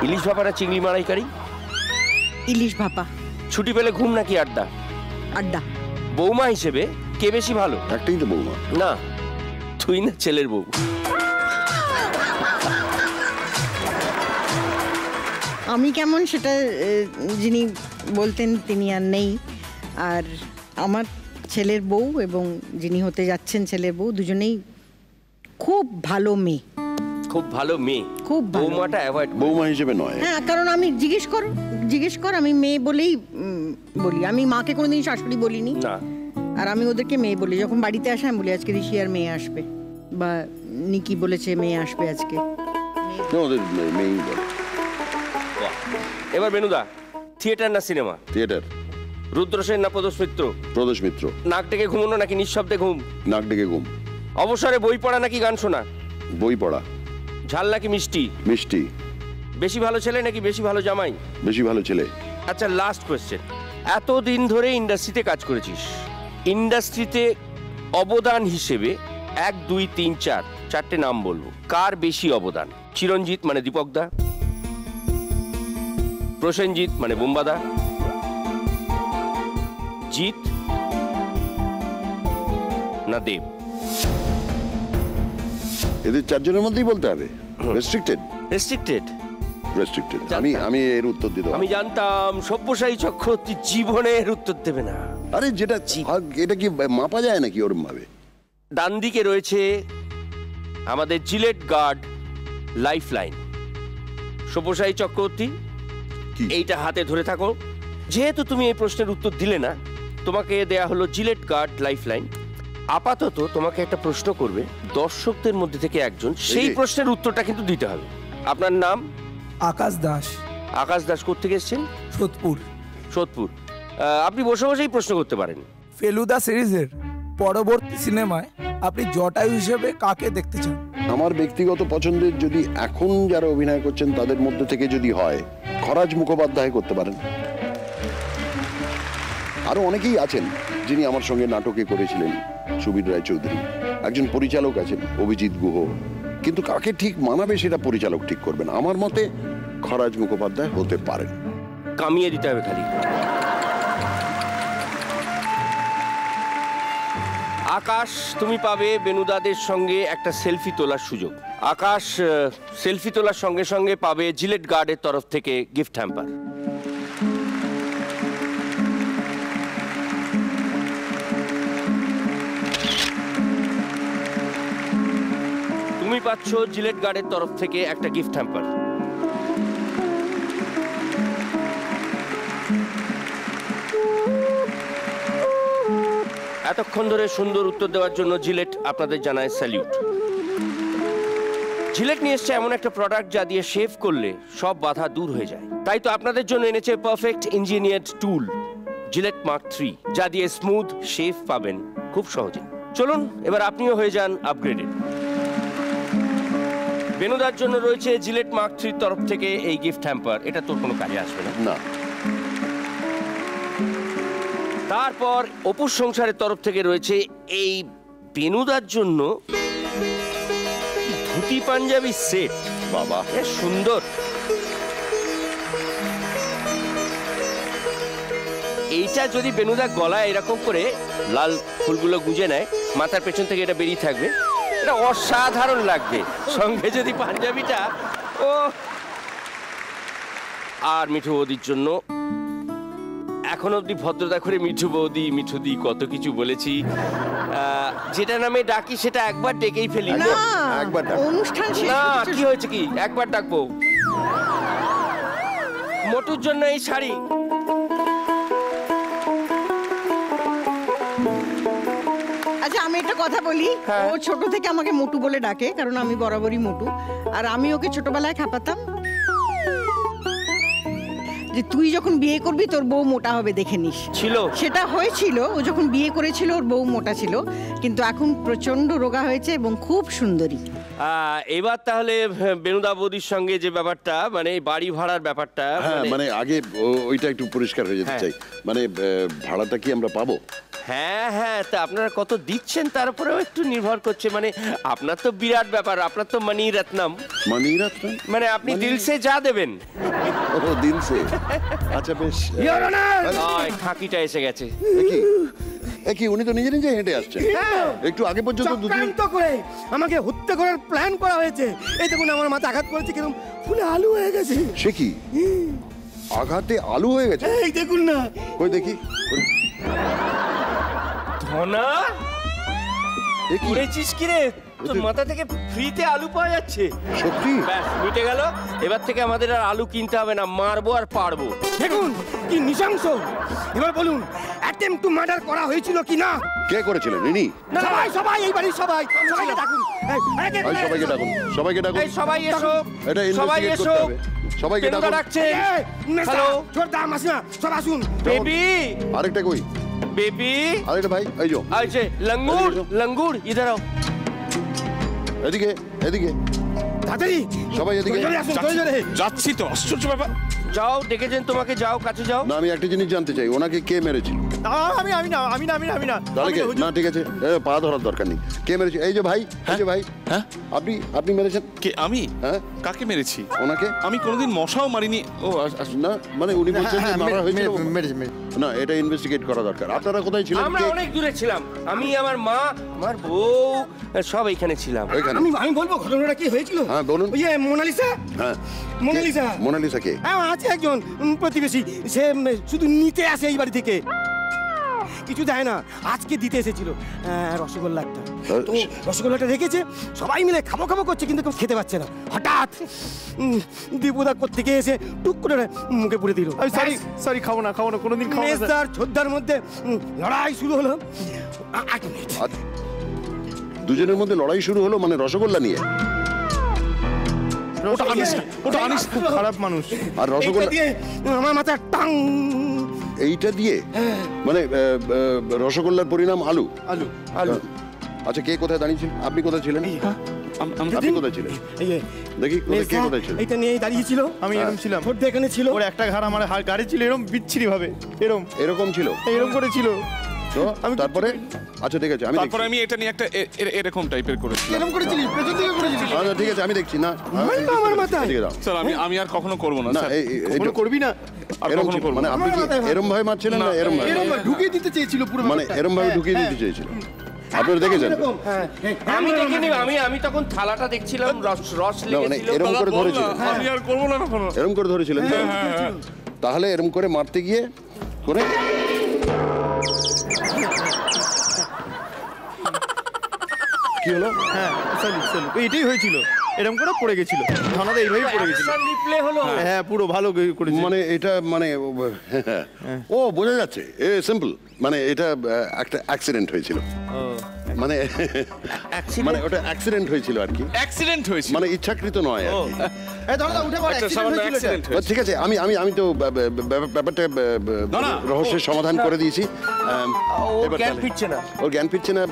ইলিশ ভাপা না চিংড়ি মালাইকারি? ইলিশ ভাপা। ছুটি পেলে ঘুম নাকি আড্ডা? আড্ডা। বৌমা হিসেবে কে বেশি ভালো? একটাই তো বৌমা। না, তুই না ছেলের বউ। আমি কেমন সেটা যিনি বলতেন তিনি আর নেই। আর আমার ছেলের বউ এবং যিনি হতে যাচ্ছেন ছেলের বউ দুজনেই খুব ভালো মেয়ে। খুব ভালো মেয়ে। খুব ভালো। বৌমাটা অ্যাভয়েড। বৌমা হিসেবে নয়। হ্যাঁ, কারণ আমি জিজ্ঞেস কর আমি মেয়ে বলেই বলি। আমি মাকে কোনোদিন শাশুড়ি বলিনি। না। আর আমি ওদেরকে মেয়ে বলি। যখন বাড়িতে আসে আমি বলি আজকে ঋষি আর মেয়ে আসবে, বা নিকি বলেছে মেয়ে আসবে আজকে। না, ওদের মেয়েই বলে। এবার বেনুদা, থিয়েটার না সিনেমা? থিয়েটার। রুদ্রসেন না প্রদোষ মিত্র? প্রদোষ মিত্র। নাক ডেকে ঘুমানো নাকি নিঃশব্দে ঘুম? নাক ডেকে ঘুম। অবসরে বই পড়া নাকি গান শোনা? বই পড়া। ঝাল নাকি মিষ্টি? মিষ্টি। বেশি ভালো ছেলে নাকি বেশি ভালো জামাই? বেশি ভালো ছেলে। আচ্ছা, লাস্ট কোয়েশ্চেন। এতদিন ধরে ইন্ডাস্ট্রিতে কাজ করেছিস, ইন্ডাস্ট্রিতে অবদান হিসেবে 1, 2, 3, 4 চারটে নাম বলবো, কার বেশি অবদান? চিরঞ্জিত মানে দীপক দা, প্রসেনজিৎ মানে বুম্বাদা, জিৎ না দেব? এদের 4 জনের মধ্যেই বলতে হবে। রেস্ট্রিক্টেড। রেস্ট্রিক্টেড। রেস্ট্রিক্টেড। আমি এর উত্তর দিতে আমি জানতাম সব্যসাচী চক্রবর্তী জীবনের উত্তর দেবে না। আরে যেটা এটা কি মাপা যায় নাকি ওরম ভাবে? ডান দিকে রয়েছে আমাদের Gillette guard life line. Sabyasachi Chakraborty, এইটা হাতে ধরে থাকো। যেহেতু তুমি এই প্রশ্নের উত্তর দিলে না, তোমাকে দেয়া হলো জিলেট গার্ড লাইফ লাইন। আপাতত তোমাকে একটা প্রশ্ন করবে দর্শকদের মধ্যে থেকে একজন, সেই প্রশ্নের উত্তরটা কিন্তু দিতে হবে। আপনার নাম? আকাশ দাস। আকাশ দাস। কোত্থেকে এসেছেন? সোদপুর। সোদপুর। আপনি বসে বসেই প্রশ্ন করতে পারেন। ফেলুদা সিরিজের পরবর্তী সিনেমায় আপনি জটায়ু হিসেবে কাকে দেখতে চান? আমার ব্যক্তিগত পছন্দের যদি এখন যারা অভিনয় করছেন তাদের মধ্যে থেকে যদি হয়, খরাজ মুখোপাধ্যায় করতে পারেন। আরো অনেকেই আছেন যিনি আমার সঙ্গে নাটকে করেছিলেন। সুবীর রায় চৌধুরী, একজন পরিচালক আছেন অভিজিৎ গুহ, কিন্তু কাকে ঠিক মানাবে সেটা পরিচালক ঠিক করবেন। আমার মতে খরাজ মুখোপাধ্যায় হতে পারেন। কামিয়ে দিতে হবে খালি। আকাশ, তুমি পাবে বেনুদাদের সঙ্গে একটা সেলফি তোলার সুযোগ। আকাশ সেলফি তোলার সঙ্গে সঙ্গে পাবে জিলেট গার্ডের তরফ থেকে গিফট হ্যাম্পার। তুমি পাচ্ছ জিলেট গার্ডের তরফ থেকে একটা গিফট হ্যাম্পার। এতক্ষণ ধরে সুন্দর উত্তর দেওয়ার জন্য জিলেট আপনাদের জানায় স্যালিউট। জিলেট নিয়ে এসছে এমন একটা প্রোডাক্ট যা দিয়ে শেভ করলে সব বাধা দূর হয়ে যায়। তাই তো আপনাদের জন্য এনেছে পারফেক্ট ইঞ্জিনিয়ার্ড টুল জিলেট মার্ক 3, যা দিয়ে স্মুথ শেভ পাবেন খুব সহজে। চলুন এবার আপনিও হয়ে যান আপগ্রেডেড। বেনুদার জন্য রয়েছে জিলেট মার্ক 3 তরফ থেকে এই গিফট হ্যাম্পার। এটা তোর কোনো কাজে আসবে না। না, তারপর অপুর সংসারের তরফ থেকে রয়েছে এই বেনুদার জন্য ধুতি পাঞ্জাবি সেট। বাবা বেশ সুন্দর। এইটা যদি বেনুদা গলায় এরকম করে লাল ফুলগুলো গুঁজে নেয়, মাথার পেছন থেকে এটা বেরিয়ে থাকবে, এটা অসাধারণ লাগবে। সঙ্গে যদি পাঞ্জাবিটা, ও। আর মিঠু বৌদির জন্য এখন অব্দি ভদ্রতা করে মিঠু বৌদি মিঠুদি কত কিছু বলেছি, যেটা নামে ডাকি সেটা একবার ডেকেই ফেলি। না, একবার ডাক। অনুষ্ঠান শেষ না, হতে কি হয়েছে কি, একবার ডাকবো। মোটুর জন্য এই শাড়ি। আচ্ছা, আমি একটা কথা বলি। হ্যাঁ। ও ছোট থেকে আমাকে মোটু বলে ডাকে, কারণ আমি বরাবরই মোটু। আর আমি ওকে ছোটবেলায় খাপাতাম যে তুই যখন বিয়ে করবি তোর বউ মোটা হবে, দেখে নিস। ছিল। সেটা হয়েছিল। ও যখন বিয়ে করেছিল ওর বউ মোটা ছিল, কিন্তু এখন প্রচন্ড রোগা হয়েছে এবং খুব সুন্দরী। এবার তাহলে বেনুদা বৌদির সঙ্গে যে ব্যাপারটা, মানে এই বাড়ি ভাড়ার ব্যাপারটা, হ্যাঁ, মানে আগে ওইটা একটু পরিষ্কার হয়ে যেতে হ্যাঁ। চাই। মানে ভাড়াটা কি আমরা পাবো? হ্যাঁ হ্যাঁ, তা আপনারা কত দিচ্ছেন তার উপরেও একটু নির্ভর করছে। মানে আপনার তো বিরাট ব্যাপার, আপনার তো মানি রত্নম, মানি রত্নম, মানে আপনি দিল সে যা দেবেন। ও দিল সে। আচ্ছা বেশ। খাকিটা এসে গেছে। কি উনি তো নিজে নিজে হেঁটে আসছেন। একটু আগে পর্যন্ত চক্রান্ত করে আমাকে হত্যা করার প্ল্যান করা হয়েছে। এই দেখুন আমার মাথা আঘাত করেছে, কিরকম ফুলে আলু হয়ে গেছে। সে কি আঘাতে আলু হয়ে গেছে? এই দেখুন না। কই দেখি। ধনা এ কি? করেছিস কি রে? তোর মাথা থেকে ফ্রিতে আলু পাওয়া যাচ্ছে। সত্যি? ব্যাস, মিটে গেল। এবার থেকে আমাদের আর আলু কিনতে হবে না, মারবো আর পারবো। দেখুন কি নৃশংস। এবার বলুন, অ্যাটেম্প টু মার্ডার করা হয়েছিল কি না? কে করেছিলেন? ইনি? সবাই সবাই এই বাড়ির সবাই সবাইকে ডাকুন। এই সবাইকে ডাকুন, সবাইকে ডাকুন। এই সবাই এসো, এটা সবাই ইনভেস্টিগেট এসো। করতে হবে। সবাইকে বেনুদা ডাকুন। ডাকছে। হ্যালো, হ্যালো ছোটদা মাসিমা সব আসুন। বেবি, আরেকটা কই? বেবি, আরেকটা ভাই, এই যো আইছে লঙ্গুর, লঙ্গুর ইধার আও। এদিকে, এদিকে তাড়াতাড়ি সবাই এদিকে। জোরে আসুন, জোরে জোরে। যাচ্ছি তো, আশ্চর্য ব্যাপার। যাও, ডেকেছেন তোমাকে, যাও কাছে যাও। না, আমি একটা জিনিস জানতে চাই, ওনাকে কে মেরেছিল? আমি না। তাহলে কে? না ঠিক আছে, পা ধরার দরকার নেই। কে মেরেছে? এই যে ভাই, এই যে ভাই। হ্যাঁ? আপনি মেরেছেন? কে? আমি? হ্যাঁ। কাকে মেরেছি? ওনাকে? আমি কোনোদিন মশাও মারিনি। ও না, মানে উনি বলছেন যে মারা হয়েছিল। মেরেছে। না, এটা ইনভেস্টিগেট করা দরকার। আপনারা কোথায় ছিলেন? আমরা অনেক দূরে ছিলাম। আমি, আমার মা, আমার বউ সব এখানে ছিলাম। ওইখানে। আমি বলবো ঘটনাটা কি হয়েছিল। হ্যাঁ, বলুন। ওই যে মোনালিসা। হ্যাঁ। মোনালিসা। মোনালিসা কে? হ্যাঁ, আছে একজন প্রতিবেশী। সে শুধু নিতে আসে এই বাড়ি থেকে, কিছু দেয় না। আজকে দিতে এসেছিল রসগোল্লা একটা। তো রসগোল্লাটা রেখেছে, সবাই মিলে খাবো খাবো করছে, কিন্তু কেউ খেতে পারছে না। হঠাৎ দীপুদা কোত্থেকে এসে টুক করে মুখে পুড়ে দিল। সরি, খাবো না কোনোদিন খাবো না। মেজদার ছোদ্দার মধ্যে লড়াই শুরু হলো। 8 মিনিট। দুজনের মধ্যে লড়াই শুরু হলো, মানে রসগোল্লা নিয়ে? ওটা আনিস খুব খারাপ মানুষ। আর রসগোল্লা এইটা দিয়ে আমার মাথা টাং। এইটা দিয়ে মানে রসগোল্লার পরিণাম আলু। আলু। আচ্ছা, কে কোথায় দাঁড়িয়েছিল? আপনি কোথায় ছিলেন? আপনি কোথায় ছিলেন? দেখি কে কোথায় ছিলেন? এইটা নিয়ে দাঁড়িয়েছিল। আমি এরকম ছিলাম। ছোটদা এখানে ছিল। ওর একটা ঘাড় আমার গাড়ি ছিল, এরকম বিচ্ছিরি ভাবে এরকম ছিল? এরকম করেছিল। তো তারপরে? আচ্ছা ঠিক আছে, আমি তারপরে আমি এটা নিয়ে একটা এরকম টাইপের করেছি। এরকম করেছিলি, পেছন থেকে করেছিলি। আচ্ছা ঠিক আছে, আমি দেখছি। না আমার মাথায়। এদিকে দাও। স্যার, আমি আর কখনো করব না না, স্যার। কোনো করবি না। আর এরকম কখনো ছিল, করব মানে না। আপনি কি এরম ভাবে মারছিলেন না এরম ভাবে? এরকম ঢুকিয়ে দিতে চেয়েছিল পুরো মানে ব্যাপারটা। এরম ভাবে ঢুকিয়ে দিতে চেয়েছিল? আপনারা দেখেছেন? এরকম, হ্যাঁ। আমি দেখিনি। আমি তখন থালাটা দেখছিলাম, রস না, মানে লেগেছিল। এরম করে বল না, ধরেছিলেন? আমি আর করব না কখনো। এরম করে ধরেছিলেন তো? তাহলে এরম করে মারতে গিয়ে করে কি হলো? হ্যাঁ, এটাই হয়েছিল। এরকম করে পড়ে গেছিল, ধনাদা এইভাবেই পড়ে গেছিল। রিপ্লে হলো। হ্যাঁ পুরো ভালো করেছে। মানে এটা মানে ও বোঝা যাচ্ছে, সিম্পল, মানে এটা একটা অ্যাক্সিডেন্ট হয়েছিল, মানে মানে ওটা অ্যাক্সিডেন্ট হয়েছিল আর কি, অ্যাক্সিডেন্ট হয়েছে মানে ইচ্ছাকৃত নয় আর কি। এই ধনাদা উঠে পড়ে, একটা accident সামান্য হয়েছিল এটা। accident হয়েছে। ঠিক আছে, আমি তো ব্যাপারটা না, না। রহস্যের সমাধান করে দিয়েছি। ওর এবার জ্ঞান তাহলে- ফিরছে না। ওর জ্ঞান ফিরছে না,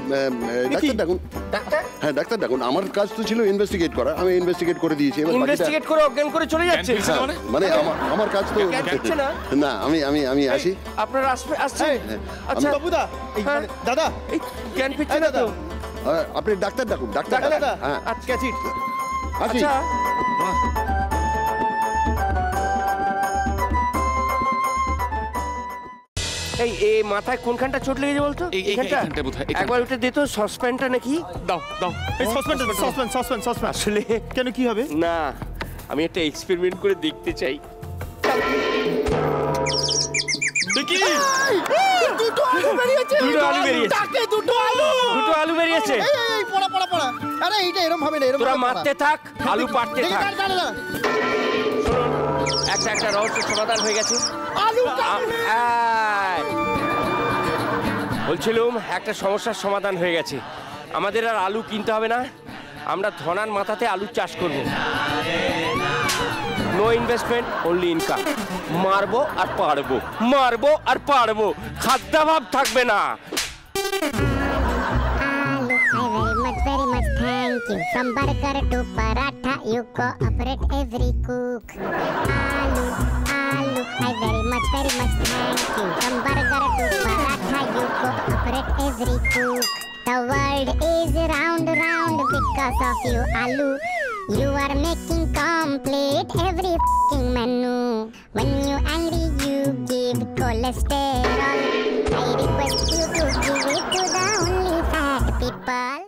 ডাক্তার ডাকুন। ডাক্তার হ্যাঁ ডাক্তার ডাকুন, আমার কাজ তো ছিল ইনভেস্টিগেট করা, আমি ইনভেস্টিগেট করে দিয়েছি। এবার বাকিটা- ইনভেস্টিগেট করে অজ্ঞান করে চলে যাচ্ছে। জ্ঞান ফিরছে না মানে আমার কাজ তো জ্ঞান ফিরছে না? না, আমি আসি। আপনারা আসছেন? আচ্ছা বাবুদা, এই হ্যাঁ। মানে, দাদা এই জ্ঞান ফিরছে না তো? আপনি ডাক্তার ডাকুন, ডাক্তার দাদা হ্যাঁ আচ্ছা চিট আসি। আচ্ছা এই মাথায় কোনখানটা চোট লেগেছে বলতো? এইখানটায় বোধহয়, এইখানটায়। একবার ওটা দে তো, সসপ্যানটা নাকি? দাও দাও এই সাসপেন্স আসলে কেন কি হবে? না, আমি একটা এক্সপেরিমেন্ট করে দেখতে চাই। দেখি দুটো আলু বেরিয়েছে, দুটো আলু বেরিয়েছে। তাকে দুটো আলু, দুটো আলু বেরিয়েছে। এই পড়া পড়া পড়া, আরে এইটা এরকম হবে না, এরকম তোরা ভাবে পড়া। মারতে থাক, আলু পাড়তে দেখি, থাক। দাঁড়া, দাঁড়া, শুনুন, একটা রহস্যের সমাধান হয়ে গেছে। আলু বলছিলাম একটা সমস্যার সমাধান হয়ে গেছে, আমাদের আর আলু কিনতে হবে না, আমরা ধনার মাথাতে আলুর চাষ করব। No investment, only income. মারবো আর পারবো, মারবো আর পারবো, খাদ্যাভাব থাকবে না। Very much thank you. From burger to paratha, you cooperate every cook. Aloo, I very much thank you. From burger to paratha, you cooperate every cook. The world is round because of you, Aloo. You are making complete every f***ing menu. When you angry, you give cholesterol. I request you to give it to the only fat people.